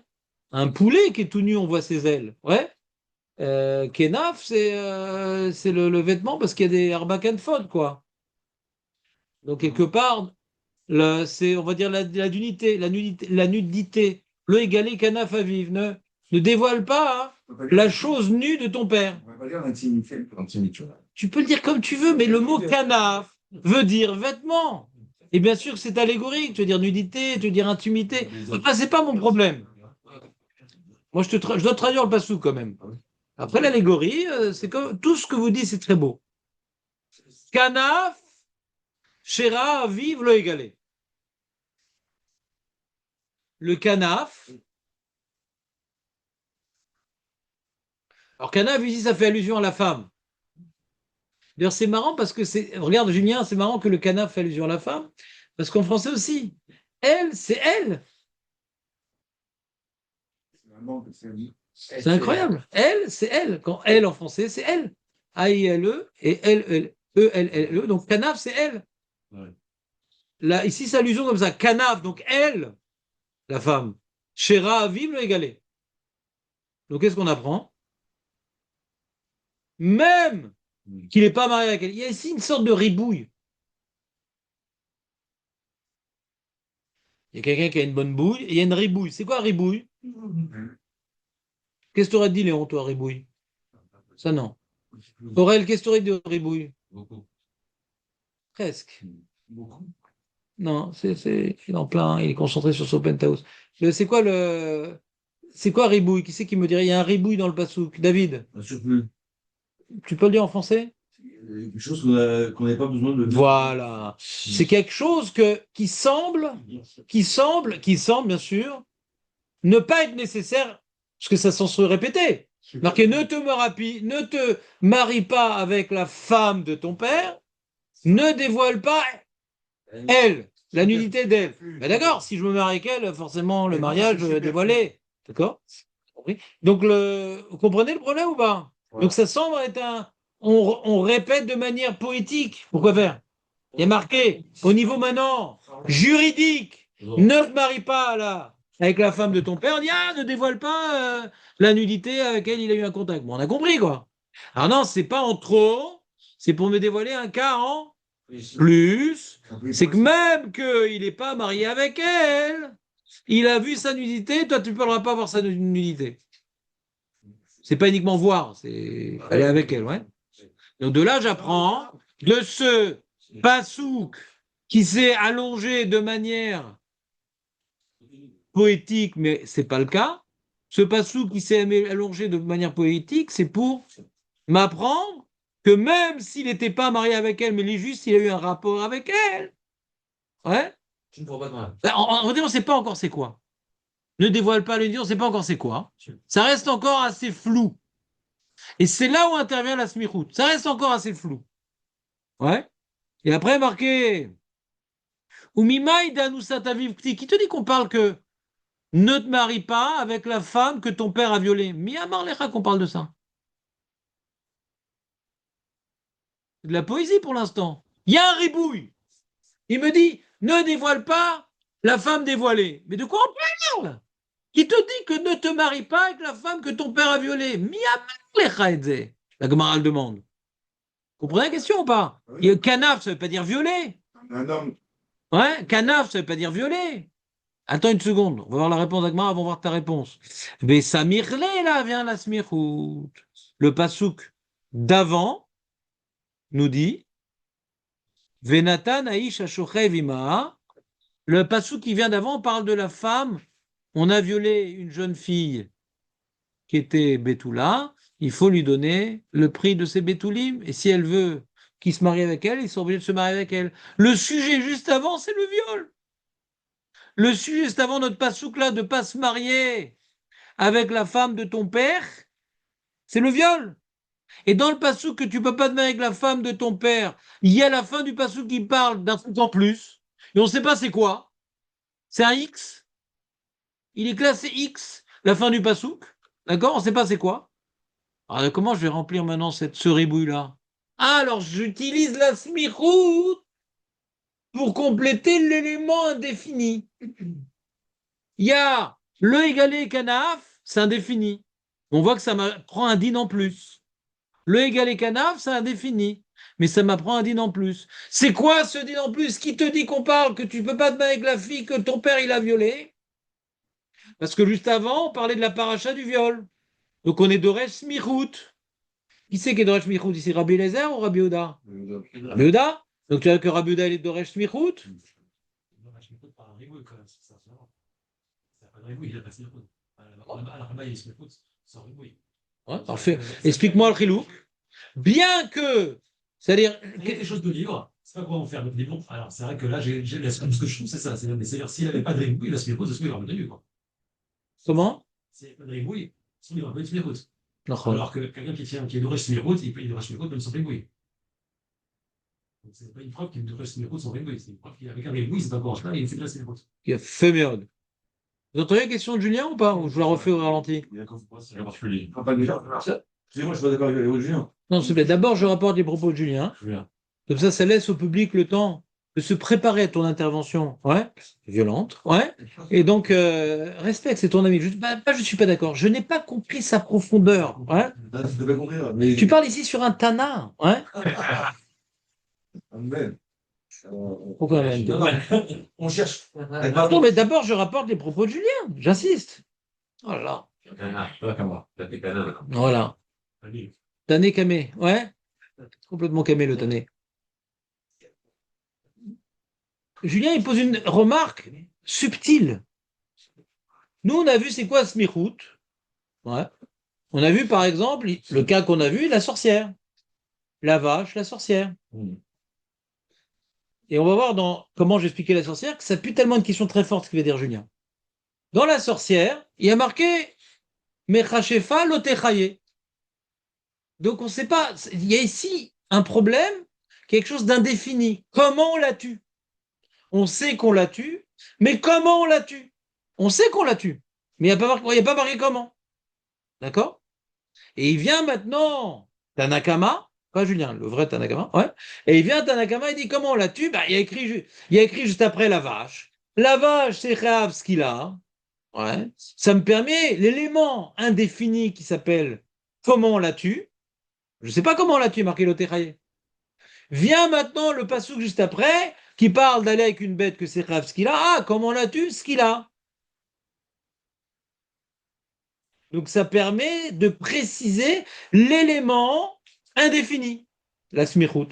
Un poulet qui est tout nu, on voit ses ailes. Ouais. Kenaf, c'est le vêtement parce qu'il y a des arbacanfod, quoi. Donc, quelque part, c'est, on va dire, la nudité, la nudité. Le égalé canaf à vivre. Ne dévoile pas la chose nue de ton père. On va pas dire l'intimité. Tu peux le dire comme tu veux, mais le mot canaf veut dire vêtement. Et bien sûr que c'est allégorique. Tu veux dire nudité, tu veux dire intimité. Enfin, c'est pas mon problème. Moi, je dois traduire le passou quand même. Après, l'allégorie, c'est comme tout ce que vous dites, c'est très beau. Canaf, Shera, vive le égalé. Le canaf. Alors, canaf, ici, ça fait allusion à la femme. D'ailleurs, c'est marrant parce que c'est. Regarde, Julien, c'est marrant que le canaf fait allusion à la femme. Parce qu'en français aussi, elle, c'est elle. C'est incroyable. Elle, c'est elle. Quand elle en français, c'est elle. A-I-L-E et elle, E-L-L-E. Donc, canaf, c'est elle. Ouais. Là, ici, c'est allusion comme ça. Canaf, donc elle, la femme. Shera, vive le égalé. Donc, qu'est-ce qu'on apprend? Même qu'il n'est pas marié avec elle. Il y a ici une sorte de ribouille. Il y a quelqu'un qui a une bonne bouille et il y a une ribouille. C'est quoi ribouille? Qu'est-ce que tu aurais dit, Léon, toi, ribouille? Ça, non. Aurel, qu'est-ce que tu aurais dit de ribouille? Beaucoup. Presque. Beaucoup. Non, il est en plein, il est concentré sur son penthouse. C'est quoi ribouille? Qui c'est qui me dirait? Il y a un ribouille dans le passouk. David, Un surplus. tu peux le dire en français? Quelque chose qu'on n'avait pas besoin de. Voilà. C'est quelque chose qui semble, bien sûr, ne pas être nécessaire, parce que ça s'en serait répété. Marqué, ne te marie pas avec la femme de ton père, ne dévoile pas elle, la nudité d'elle. Ben d'accord, si je me marie avec elle, forcément, le mariage est dévoilé. D'accord? Donc, vous comprenez le problème ou pas? Donc, ça semble être on répète de manière poétique. Pourquoi faire? Il y a marqué, au niveau maintenant juridique, ne te marie pas là avec la femme de ton père. On dit, ne dévoile pas la nudité avec elle il a eu un contact. Bon, on a compris, quoi. Alors non, c'est pas en trop, c'est pour me dévoiler un cas en plus. C'est que même qu'il n'est pas marié avec elle, il a vu sa nudité, toi tu ne pourras pas voir sa nudité. C'est pas uniquement voir, c'est aller avec elle, ouais. Donc de là, j'apprends de ce pasouk qui s'est allongé de manière poétique, mais c'est pas le cas. Ce pasouk qui s'est allongé de manière poétique, c'est pour m'apprendre que même s'il n'était pas marié avec elle, mais il est juste, il a eu un rapport avec elle. Ouais. Tu ne pourras pas de mal. On ne sait pas encore c'est quoi. Ne dévoile pas le dire, on ne sait pas encore c'est quoi. Ça reste encore assez flou. Et c'est là où intervient la smichout. Ça reste encore assez flou. Ouais. Et après, marqué. Qui te dit qu'on parle que ne te marie pas avec la femme que ton père a violée? Miyamar lecha qu'on parle de ça. C'est de la poésie pour l'instant. Il y a un ribouille. Il me dit, ne dévoile pas la femme dévoilée. Mais de quoi on parle? Qui te dit que ne te marie pas avec la femme que ton père a violée? La Gemara le demande. Vous comprenez la question ou pas? Oui. Canaf, ça ne veut pas dire violer. Un homme. Ouais, canaf, ça ne veut pas dire violer. Attends une seconde, on va voir la réponse d'Agmara avant de voir ta réponse. Mais Samirle, là, vient la smirhout. Le pasouk d'avant nous dit Venatan Aish Ashochev Imaha. Le passou qui vient d'avant parle de la femme. On a violé une jeune fille qui était Betula. Il faut lui donner le prix de ses Betoulim. Et si elle veut qu'il se marie avec elle, ils sont obligés de se marier avec elle. Le sujet juste avant, c'est le viol. Le sujet juste avant notre passouk là de ne pas se marier avec la femme de ton père, c'est le viol. Et dans le passouk que tu peux pas te marier avec la femme de ton père, il y a la fin du passouk qui parle d'un truc en plus. Et on ne sait pas c'est quoi. C'est un X. Il est classé X, la fin du passouk. D'accord? On ne sait pas c'est quoi. Alors comment je vais remplir maintenant ce ribouille-là? Ah, alors j'utilise la smichout pour compléter l'élément indéfini. Il y a le égalé canaf, c'est indéfini. On voit que ça m'apprend un din en plus. Le égalé canaf, c'est indéfini. Mais ça m'apprend un din en plus. C'est quoi ce din en plus? Qui te dit qu'on parle que tu ne peux pas te mettre avec la fille que ton père il a violée? Parce que juste avant, on parlait de la paracha du viol. Donc on est d'Oresh Smichout. Qui c'est qui est d'Oresh Smichout ici? Rabbi Eliezer ou Rabbi Oda? Rabbi Oda. Donc tu vois que Rabbi Oda il est d'Oresh Smichout? Ouais, parfait. Explique-moi le chilou. Bien que, c'est-à-dire, Il y a quelque chose de libre. C'est pas quoi en faire de libre. Alors, c'est vrai que là, ce que je trouve, c'est ça. C'est-à-dire, s'il n'avait pas de ribouille, la smirot, ce serait vraiment tenu, quoi. comment? S'il n'y avait pas de ribouille, il n'y aurait pas de smirot. D'accord. Alors que quelqu'un qui est d'origine smirot, il peut y avoir smirot même sans ribouille. Donc, c'est pas une preuve qu'il est d'origine smirot sans ribouille. C'est une preuve qu'avec un ribouille, c'est pas encore là, et il fait de la smirot. Il a fait mieux. Vous entendez la question de Julien ou pas? Ou je vous la refais au ralenti? C'est particulier. Excusez-moi, je suis pas d'accord avec Julien. Non, s'il vous plaît. D'abord, je rapporte les propos de Julien. Comme ça laisse au public le temps de se préparer à ton intervention. Ouais. Violente. Ouais. Et donc, respecte, c'est ton ami. Je suis pas d'accord. Je n'ai pas compris sa profondeur. Ouais. Tu n'as pas compris, là. Mais... Tu parles ici sur un Tana. Ouais. Amen. Pourquoi même? On cherche. Non, mais d'abord, je rapporte les propos de Julien. J'insiste. Oh là là. Voilà. Tané camé. Ouais. Complètement camé le tané. Julien, il pose une remarque subtile. Nous, on a vu c'est quoi Smichout. Ouais. On a vu, par exemple, le cas qu'on a vu, la sorcière. La vache, la sorcière. Et on va voir dans comment j'expliquais la sorcière que ça pue tellement une question très forte, ce que va dire Julien. Dans la sorcière, il y a marqué Mechachefa lotechaye. Donc on ne sait pas, il y a ici un problème, quelque chose d'indéfini. Comment on la tue? On sait qu'on la tue, mais comment on la tue? On sait qu'on la tue, mais il n'y a pas marqué comment. D'accord? Et il vient maintenant, Tanakama, pas Julien, le vrai Tanakama, ouais. Et il vient Tanakama, il dit comment on la tue? Bah, il y a écrit juste après la vache. La vache, c'est Rav ce qu'il a. Ouais. Ça me permet l'élément indéfini qui s'appelle comment on la tue. Je ne sais pas comment on la tue, marqué l'Otechaye. Vient maintenant le passouk juste après, qui parle d'aller avec une bête que c'est Rav ce qu'il a. Ah, comment on la tue? Ce qu'il a. Donc ça permet de préciser l'élément indéfini, la smichout.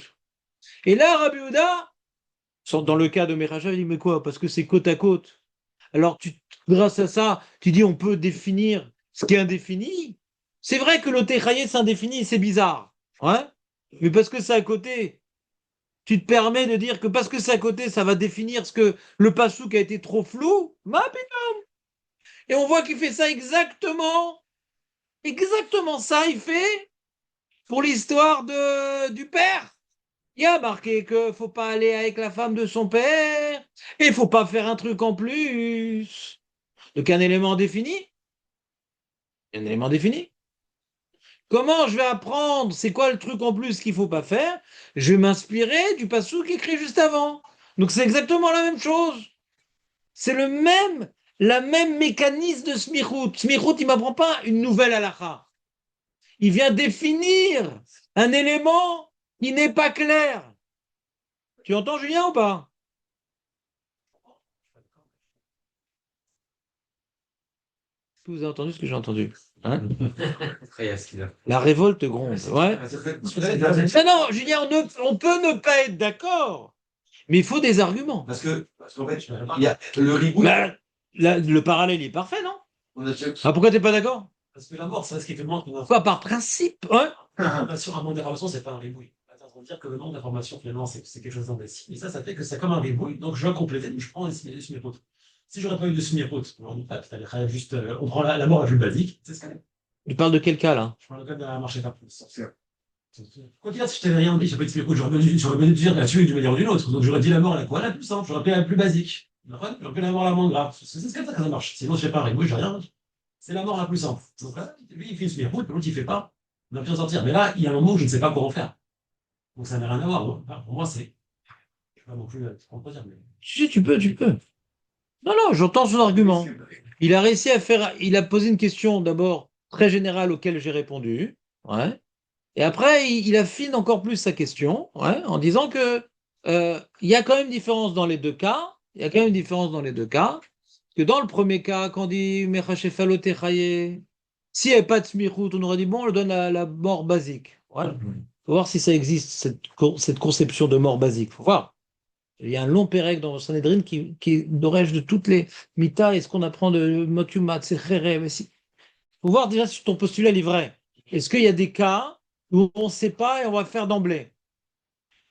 Et là, Rabbi Houda, dans le cas de Meracha, il dit mais quoi? Parce que c'est côte à côte. Alors grâce à ça, tu dis on peut définir ce qui est indéfini. C'est vrai que l'otéchaïe c'est indéfini, c'est bizarre. Ouais. Mais parce que c'est à côté, tu te permets de dire que parce que c'est à côté, ça va définir ce que le passouk a été trop flou. Ma putain. Et on voit qu'il fait ça exactement ça, il fait pour l'histoire du père. Il y a marqué que faut pas aller avec la femme de son père et il faut pas faire un truc en plus. Donc un élément défini. Un élément défini. Comment je vais apprendre c'est quoi le truc en plus qu'il faut pas faire? Je vais m'inspirer du passou qui écrit juste avant. Donc c'est exactement la même chose. C'est la même mécanisme de Smichout. Smichout, il m'apprend pas une nouvelle halakha. Il vient définir un élément qui n'est pas clair. Tu entends Julien ou pas? Vous avez entendu ce que j'ai entendu, hein? Très ce qu'il a. La révolte gronde. Ouais. Non, non, Julien, on peut ne pas être d'accord, mais il faut des arguments. Parce qu'en fait, il y a le reboot. Bah, le parallèle est parfait, non? On a déjà- Ah, pourquoi t'es pas d'accord? Parce que la mort, c'est ce qui fait moins qu'on a. Quoi, par principe? Ouais. Sur un monde d'information, c'est pas un ribouille. Attends, on va dire que le monde d'information, finalement, c'est quelque chose d'indécis. Et ça fait que c'est comme un ribouille. Donc, je dois compléter, donc je prends des semi-routes. Si j'aurais pas eu de semi-routes, on dit pas, juste, on prend la mort la plus basique. C'est ce qu'elle est. Tu parles de quel cas, là? Je prends le cas de la marché pas plus. Quoi qu'il si je t'avais rien dit, j'ai pas de semi-routes, j'aurais dû dire la tuer d'une manière ou d'une autre. Donc, j'aurais dit la mort, la plus simple, j'aurais pris la plus basique. J'aurais pris la mort la moins grave. C'est comme ça que ça marche. Sinon, je fais pas un ribouille, j'ai rien. C'est la mort la plus simple. Donc là, lui, il fait une semi-route, l'autre, il fait pas. On a pu en sortir. Mais là, il y a un moment où je ne sais pas quoi en faire. Donc ça n'a rien à voir. Enfin, pour moi, c'est. Je ne vais pas non plus contredire. Mais... Si, tu peux. Non, non, j'entends son argument. Il a réussi à faire. Il a posé une question d'abord très générale auquel j'ai répondu. Ouais. Et après, il affine encore plus sa question, ouais, en disant que il y a quand même différence dans les deux cas. Il y a quand même une différence dans les deux cas. Que dans le premier cas, quand on dit Mechashefalo Techaye, s'il n'y avait pas de smichout, on aurait dit bon, on lui donne la mort basique. Voilà. Faut voir si ça existe, cette conception de mort basique. Faut voir. Il y a un long pérec dans Sanhedrin qui d'orège de toutes les mitas et ce qu'on apprend de Motumat, c'est Khere. Faut voir déjà si ton postulat est vrai. Est-ce qu'il y a des cas où on ne sait pas et on va faire d'emblée?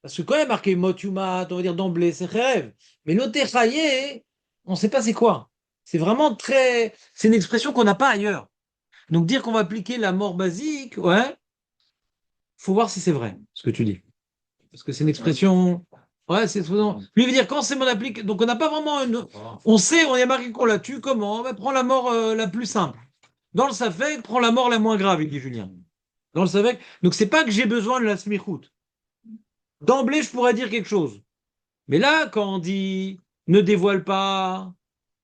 Parce que quand il y a marqué Motumat, on va dire d'emblée, c'est Khere. Mais l'Otechaye, on ne sait pas c'est quoi. C'est vraiment très. C'est une expression qu'on n'a pas ailleurs. Donc dire qu'on va appliquer la mort basique, ouais, faut voir si c'est vrai ce que tu dis. Parce que c'est une expression. Ouais, c'est souvent. Lui veut dire quand c'est mon applique. Donc on n'a pas vraiment une. On sait, on y a marqué qu'on la tue, comment? Ben, prends la mort la plus simple. Dans le Safek, prends la mort la moins grave, il dit Julien. Dans le Safek. Donc c'est pas que j'ai besoin de la smichout. D'emblée, je pourrais dire quelque chose. Mais là, quand on dit ne dévoile pas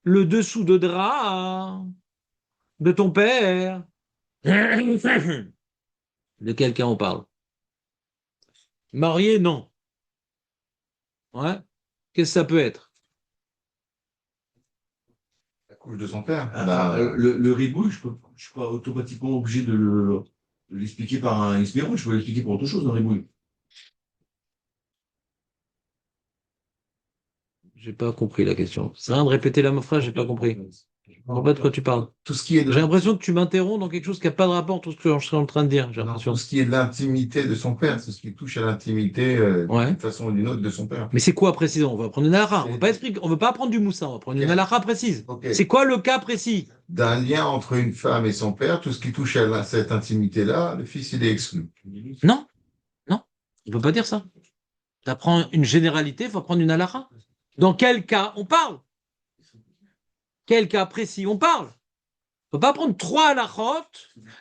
le dessous de drap de ton père. De quel cas on parle? Marié, non. Ouais. Qu'est-ce que ça peut être? La couche de son père. Le ribouille, je suis pas automatiquement obligé de l'expliquer par un espérou, je peux l'expliquer pour autre chose, un ribouille. J'ai pas compris la question. C'est rien de répéter la même phrase, j'ai pas compris. Je comprends pas de quoi tu parles. Tout ce qui est de J'ai l'impression que tu m'interromps dans quelque chose qui n'a pas de rapport avec tout ce que je suis en train de dire. J'ai non, l'impression. tout ce qui est de l'intimité de son père, c'est ce qui touche à l'intimité Ouais. d'une façon ou d'une autre de son père. Mais c'est quoi précisément? On va prendre une halakha. On veut pas apprendre du moussa, on va prendre une Ok. halakha précise. Ok. C'est quoi le cas précis? D'un lien entre une femme et son père, tout ce qui touche à cette intimité-là, le fils, il est exclu. Non, non, on peut pas dire ça. Tu apprends une généralité, il faut prendre une halakha. Dans quel cas on parle? Quel cas précis on parle? On ne peut pas prendre 3 halakhot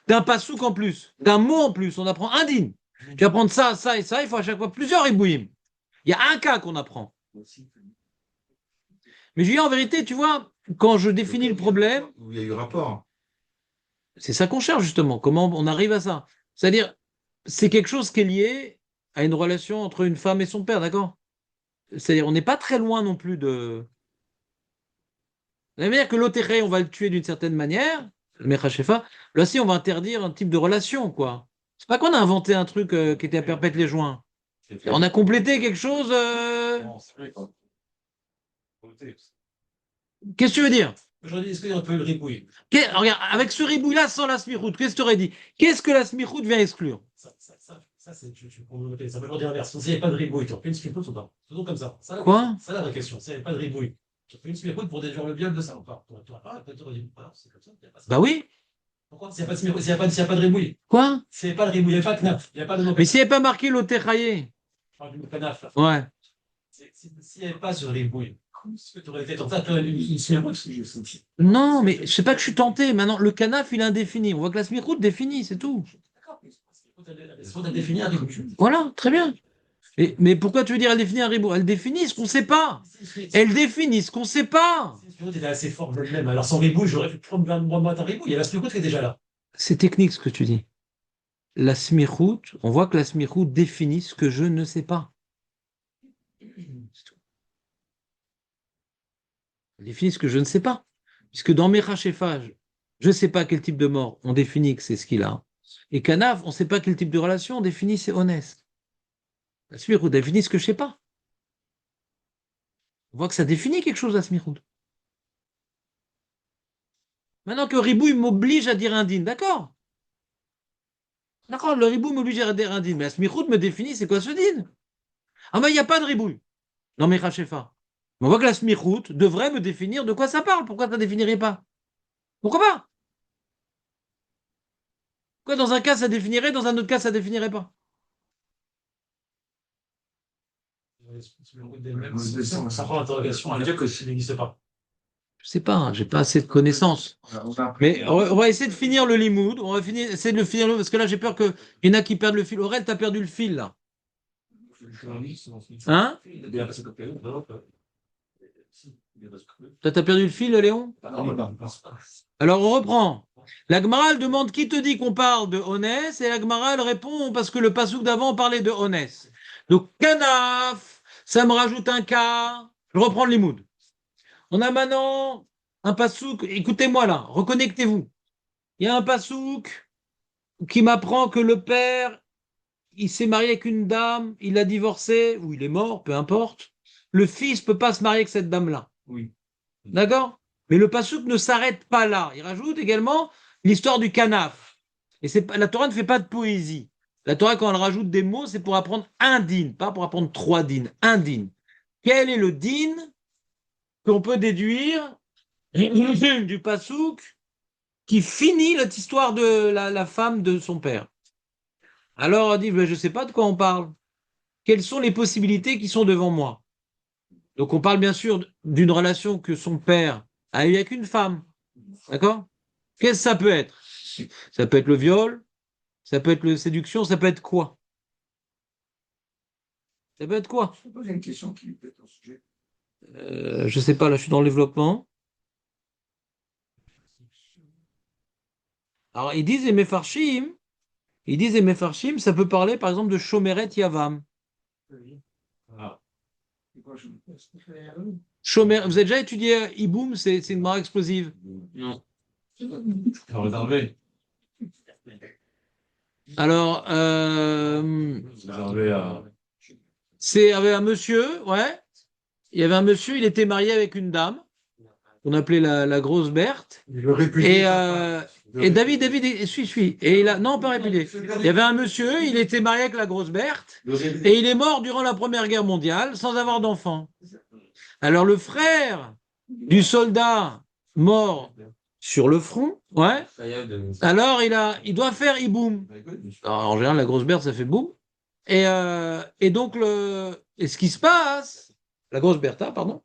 d'un pasouk en plus, d'un mot en plus. On apprend un din. Tu vas prendre ça, ça et ça, il faut à chaque fois plusieurs ribouïm. Il y a un cas qu'on apprend. Mais Julien, en vérité, tu vois, quand je définis le problème, Où il y a eu rapport. c'est ça qu'on cherche justement. Comment on arrive à ça? C'est-à-dire, c'est quelque chose qui est lié à une relation entre une femme et son père, d'accord? C'est-à-dire, on n'est pas très loin non plus de. De la manière que l'otéré, on va le tuer d'une certaine manière, le Mechashefa, là aussi, on va interdire un type de relation, quoi. C'est pas qu'on a inventé un truc qui était à perpète les joints. On a complété quelque chose. Qu'est-ce que tu veux dire? Aujourd'hui, est-ce qu'on peut le ribouiller? Regarde, avec ce ribouille-là, sans la smichout, qu'est-ce que tu aurais dit? Qu'est-ce que la smichout vient exclure? Ça c'est. Ça veut dire l'inverse. S'il n'y avait pas de ribouille, tu refais une smichout ou pas? Faisons comme ça. Quoi? C'est la vraie question. S'il n'y avait pas de ribouille, tu refais une smichout pour déduire le viol de ça ou pas? Tu n'auras pas, tu aurais dit, voilà, c'est comme ça. Bah oui. Pourquoi? S'il n'y a pas de smichout, s'il n'y a pas de ribouille. Quoi? S'il n'y avait pas de ribouille, il n'y a pas de knaf, il n'y a pas de Mais s'il n'y avait pas marqué l'otéchaye. Je parle du knaf là. Ouais. S'il n'y avait pas ce ribouille, est-ce que tu aurais été tenté de une smichout? Non, mais je sais pas que je suis tenté. Maintenant, le canaf, il est indéfini. On voit que la smichout définit, c'est tout. D'accord, mais il faut définir un ribouille. Voilà, très bien. Mais pourquoi tu veux dire elle définit un ribou? Elle définit ce qu'on ne sait pas. Elle définit ce qu'on ne sait pas. Si tu était assez fort elle-même, alors sans ribouille, j'aurais pu prendre moi ta ribouille. Il y a la smichout qui est déjà là. C'est technique ce que tu dis. La smichout, on voit que la smichout définit ce que je ne sais pas. C'est tout. Elle définit ce que je ne sais pas. Puisque dans Mechashefa, Je ne sais pas quel type de mort, on définit que c'est ce qu'il a. Et Canaf, on ne sait pas quel type de relation, on définit c'est honnête. La smirout définit ce que je ne sais pas. On voit que ça définit quelque chose, la smirout. Maintenant que Ribouille m'oblige à dire un din, d'accord? D'accord, le Ribouille m'oblige à dire un din, mais la smirout me définit c'est quoi ce din? Ah, mais il n'y a pas de Ribouille. Non, mais Rachefa. On voit que la smirout devrait me définir de quoi ça parle. Pourquoi ça ne définirait pas? Pourquoi pas? Pourquoi dans un cas ça définirait, dans un autre cas ça définirait pas? Ça prend l'interrogation à dire que ça n'existe pas. Je sais pas, hein, j'ai pas assez de connaissances. Mais on va essayer de finir le limoud. On va essayer de le finir parce que là j'ai peur qu'il y en a qui perdent le fil. Aurel, t'as perdu le fil là. Hein? T'as perdu le fil, Léon? Alors on reprend. La Gemara elle demande qui te dit qu'on parle de Honès et la Gemara elle répond parce que le pasouk d'avant parlait de Honès. Donc Kanaf, ça me rajoute un cas. Je reprends le limoud. On a maintenant un pasouk. Écoutez-moi là, reconnectez-vous. Il y a un pasouk qui m'apprend que le père, il s'est marié avec une dame, il a divorcé ou il est mort, peu importe. Le fils peut pas se marier avec cette dame-là. Oui. D'accord? Mais le pasouk ne s'arrête pas là. Il rajoute également l'histoire du canaf. Et la Torah ne fait pas de poésie. La Torah, quand elle rajoute des mots, c'est pour apprendre un din, pas pour apprendre trois din. Un din. Quel est le din qu'on peut déduire du pasouk qui finit cette histoire de la femme de son père? Alors on dit, ben, je ne sais pas de quoi on parle. Quelles sont les possibilités qui sont devant moi? Donc on parle bien sûr d'une relation que son père a eue avec une femme. D'accord? Qu'est-ce que ça peut être? Ça peut être le viol, ça peut être la séduction, ça peut être quoi? Ça peut être quoi? Je vais poser une question qui peut être au sujet. Je sais pas, là je suis dans le développement. Alors ils disent les Mefarshim, ça peut parler par exemple de Shomeret Yavam. Vous avez déjà étudié Iboum, c'est une mort explosive? Non. Réservé. Alors, Réservé à. c'est avec un monsieur, ouais. Il y avait un monsieur, il était marié avec une dame, qu'on appelait la grosse Berthe. Et David, suis. Et non, pas répudié. Il y avait un monsieur, il était marié avec la grosse Berthe, et il est mort durant la Première Guerre mondiale sans avoir d'enfant. Alors le frère du soldat mort sur le front, ouais. Alors il doit faire Iboum. Alors, en général, la grosse Berthe, ça fait boum. Et donc et ce qui se passe, la grosse Bertha, pardon.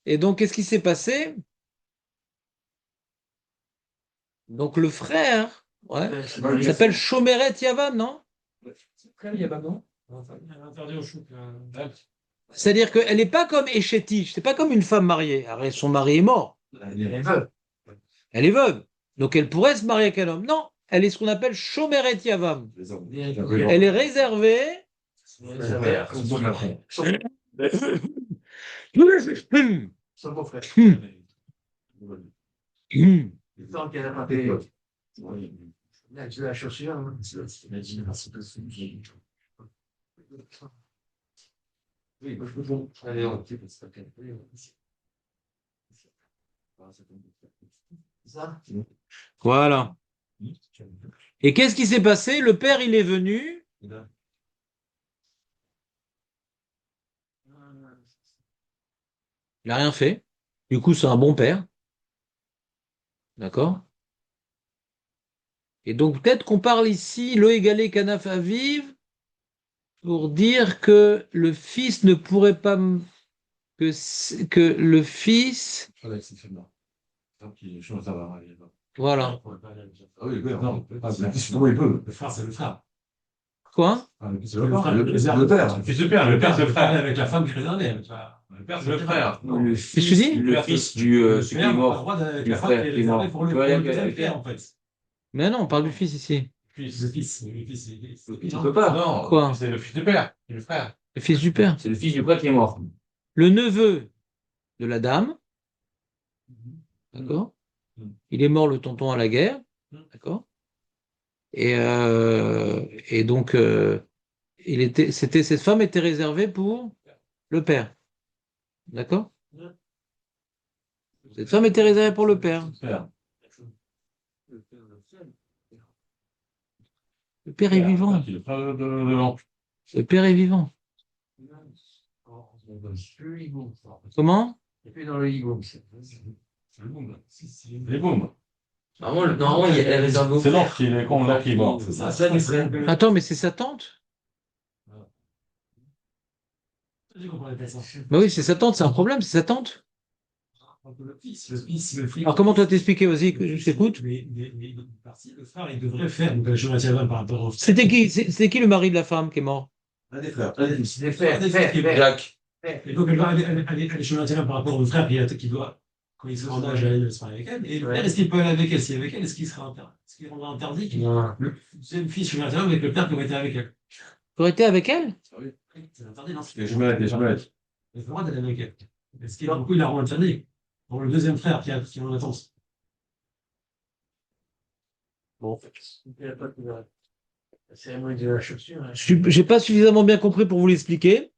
Et donc, qu'est-ce qui s'est passé? Donc, le frère, ouais, il s'appelle Shomeret Yavam, non? C'est-à-dire qu'elle n'est pas comme Échétiche, c'est pas comme une femme mariée. Alors, son mari est mort. Elle est veuve. Donc, elle pourrait se marier avec un homme. Non, elle est ce qu'on appelle Shomeret Yavam. Elle est réservée. Son beau-frère. Le temps qu'elle a pas fait. Là, tu l'as cherché, hein. Oui, moi, je peux bon. Allez, on peut ça. Ça? Voilà. Et qu'est-ce qui s'est passé? Le père, il est venu. Il n'a rien fait. Du coup, c'est un bon père. D'accord? Et donc, peut-être qu'on parle ici, le égalé Kanaf Aviv, pour dire que le fils ne pourrait pas. Que le fils. Voilà. Ah oui, non. Comment il peut? Le frère, c'est le frère. Quoi? C'est le frère. Le père. Le fils de père. Le père, c'est le frère avec la femme qui est préservée. Le père, c'est le frère. Qu'est-ce que tu dis? Le fils du celui qui est mort. Le frère qui est réservé pour le père, en fait. Mais non, on parle du fils ici. Le fils. Tu peux pas. Non. Quoi? C'est le fils de père. C'est le frère. Le fils du père. C'est le fils du père qui est mort. Le neveu de la dame. D'accord? Il est mort le tonton à la guerre, d'accord? Et donc, cette femme était réservée pour le père, d'accord? Cette femme était réservée pour le père. Le père est vivant. Le père est vivant. Comment? Et puis dans le higo. Les boum. Normalement, il y a la réserve au C'est père. l'or qui est mort, c'est ça. Ça, il serait- Attends, mais c'est sa tante? J'ai compris ça. Bah oui, c'est sa tante, c'est un problème, c'est sa tante. Le fils, le flic. Alors comment toi t'expliquais, vas-y, que je t'écoute? Mais le frère, il devrait faire donc la chemin par rapport au. C'était qui le mari de la femme qui est mort? Un des frères. C'est des frères, Jacques. Et donc, elle va aller chemin par rapport au frère qui doit, quand il sera en âge, aller se marier avec elle. Et le père, est-ce qu'il peut aller avec elle? Si avec elle, est-ce qu'il sera interdit? Est-ce qu'il rendra interdit le deuxième fils chemin avec le père qui aurait été avec elle? Tu aurais été avec elle? C'est interdit, non? Les jumelles. Il a le droit d'aller avec elle. Est-ce qu'il a beaucoup, il la rend interdit? Pour le deuxième frère qui est en attente. Bon. Il n'y a pas que la cérémonie de la chaussure. Hein. J'ai pas suffisamment bien compris pour vous l'expliquer.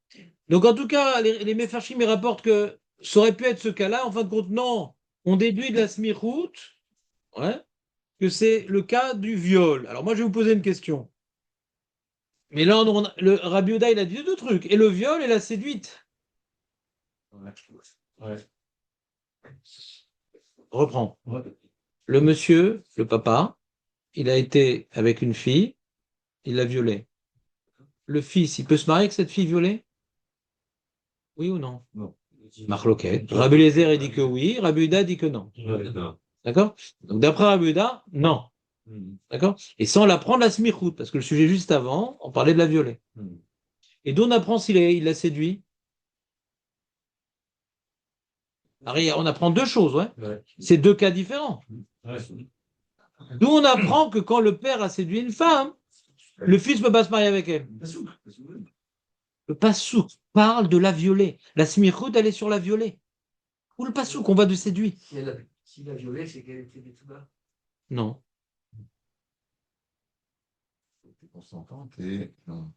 Donc en tout cas, les Mefarchim me rapportent que ça aurait pu être ce cas-là. En fin de compte, non. On déduit de la smichout, ouais, que c'est le cas du viol. Alors moi, je vais vous poser une question. Mais là, le Rabbi Yehuda, il a dit deux trucs. Et le viol et la séduite. Reprends. Le monsieur, le papa, il a été avec une fille, il l'a violée. Le fils, il peut se marier avec cette fille violée? Oui ou non? Non. Marloquet. Rabbi Lézer, il dit que oui, Rabbi Yehuda dit que non. D'accord? Donc d'après Rabbi Yehuda, non. D'accord? Et ça, on l'apprend de la smichout, parce que le sujet juste avant, on parlait de la violer. Et d'où on apprend il l'a séduit? Alors, on apprend deux choses, ouais. C'est deux cas différents. D'où on apprend que quand le père a séduit une femme, le fils ne peut pas se marier avec elle. Le pasouk parle de la violer. La smichout, elle est sur la violer. Ou le pasouk, on va de séduire. S'il a violé, c'est qu'elle était des tout bas. Non. Consentante et non.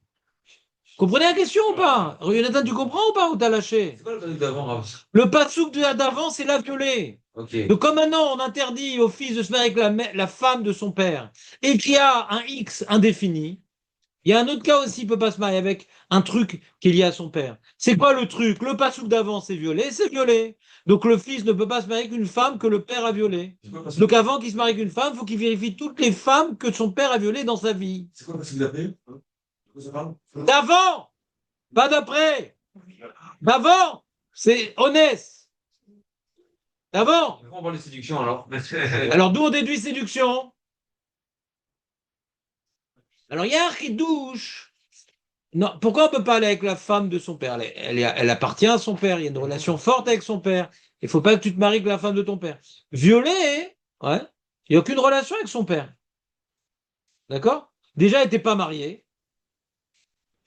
Comprenez la question ou pas? Jonathan, tu comprends ou pas, ou t'as lâché? C'est quoi le truc d'avant? Le pasouk d'avant, c'est la violer. Ok. Donc comme maintenant on interdit au fils de se marier avec la femme de son père, et qu'il y a un X indéfini, il y a un autre cas aussi, il ne peut pas se marier avec un truc qui est lié à son père. C'est quoi le truc? Le pasouk d'avant, c'est violé, c'est violé. Donc le fils ne peut pas se marier avec une femme que le père a violée. Donc avant qu'il se marie avec une femme, il faut qu'il vérifie toutes les femmes que son père a violées dans sa vie. C'est quoi parce que vous appelez? De quoi ça parle? D'avant, pas d'après. D'avant, c'est honnête. D'avant. On parle de séduction alors. Alors d'où on déduit séduction? Alors il y a un chidouche. Non, pourquoi on ne peut pas aller avec la femme de son père? Elle appartient à son père, il y a une relation forte avec son père. Il ne faut pas que tu te maries avec la femme de ton père. Violer, ouais, il n'y a aucune relation avec son père. D'accord? Déjà, elle n'était pas mariée.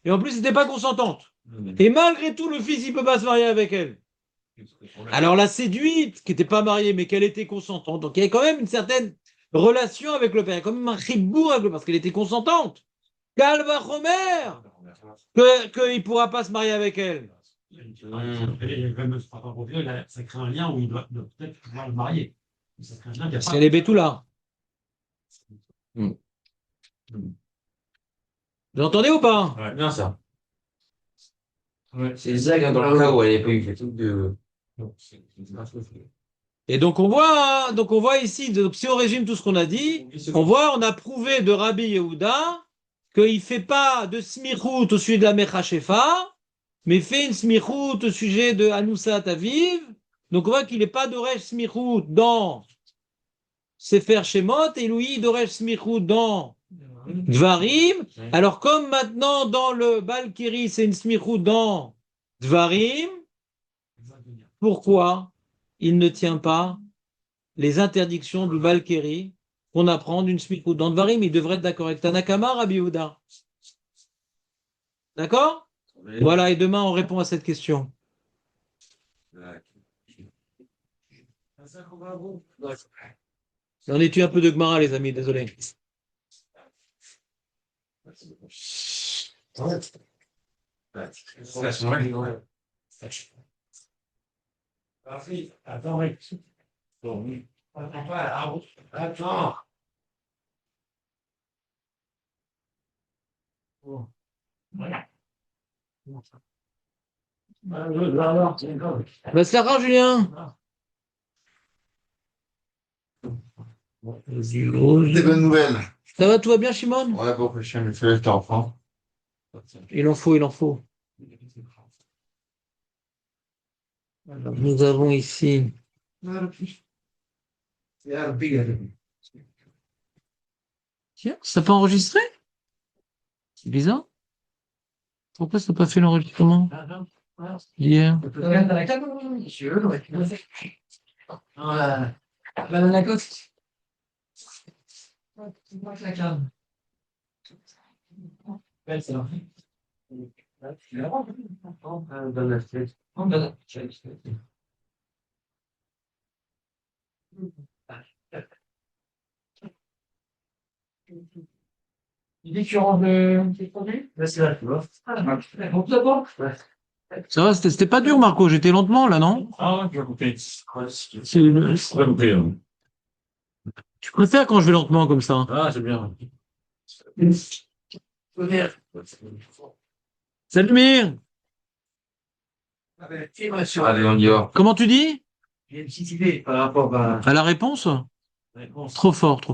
Et en plus, elle n'était pas consentante. Et malgré tout, le fils, il ne peut pas se marier avec elle. Alors la séduite, qui n'était pas mariée, mais qu'elle était consentante, donc il y avait quand même une certaine relation avec le père, il y a quand même un chibour avec le père, parce qu'elle était consentante. Calva Romer, qu'il ne pourra pas se marier avec elle. Ça crée un lien où il doit peut-être pouvoir le marier. Ça crée un lien Parce qu'elle est Bétoula. Vous entendez ou pas? Ouais, bien ça. C'est Zag hein, dans le cas où elle n'est pas eu fait tout de. Et donc on voit ici, donc si on résume tout ce qu'on a dit, on a prouvé de Rabbi Yehuda qu'il ne fait pas de smichout au sujet de la Mechashefa, mais fait une smichout au sujet de Anoussat Aviv. Donc on voit qu'il n'est pas d'Oresh smichout dans Sefer Shemot, et lui d'Oresh smichout dans Dvarim. Alors comme maintenant dans le Balkiri, c'est une smichout dans Dvarim, pourquoi il ne tient pas les interdictions du Balkiri qu'on apprend d'une smichout dans Dvarim? Il devrait être d'accord avec Tanakama, Rabbi Yehuda. D'accord? Voilà, et demain on répond à cette question. On étudie un peu de Gemara, les amis, désolé. Attends, mec. Attends. Bah, Sarah, Julien. Des bonnes nouvelles. Ça va, tout va bien, Shimon? Ouais, bon, je me fais le temps, hein. Il en faut, il en faut. Alors, nous avons ici. Tiens, ça n'a pas enregistré? C'est bizarre. Pourquoi ça n'a pas fait l'enregistrement hier? Il dit que tu rentres le produit? Là, c'est là, tu vois. Ça va, c'était pas dur, Marco. J'étais lentement, là, non? Ah ouais, tu vas couper. C'est- Va couper. Tu préfères quand je vais lentement comme ça? Ah, c'est bien. Salut, Mir. Allez, on y va. Comment tu dis? J'ai une petite idée par rapport à À la réponse? la réponse. Trop fort, trop fort.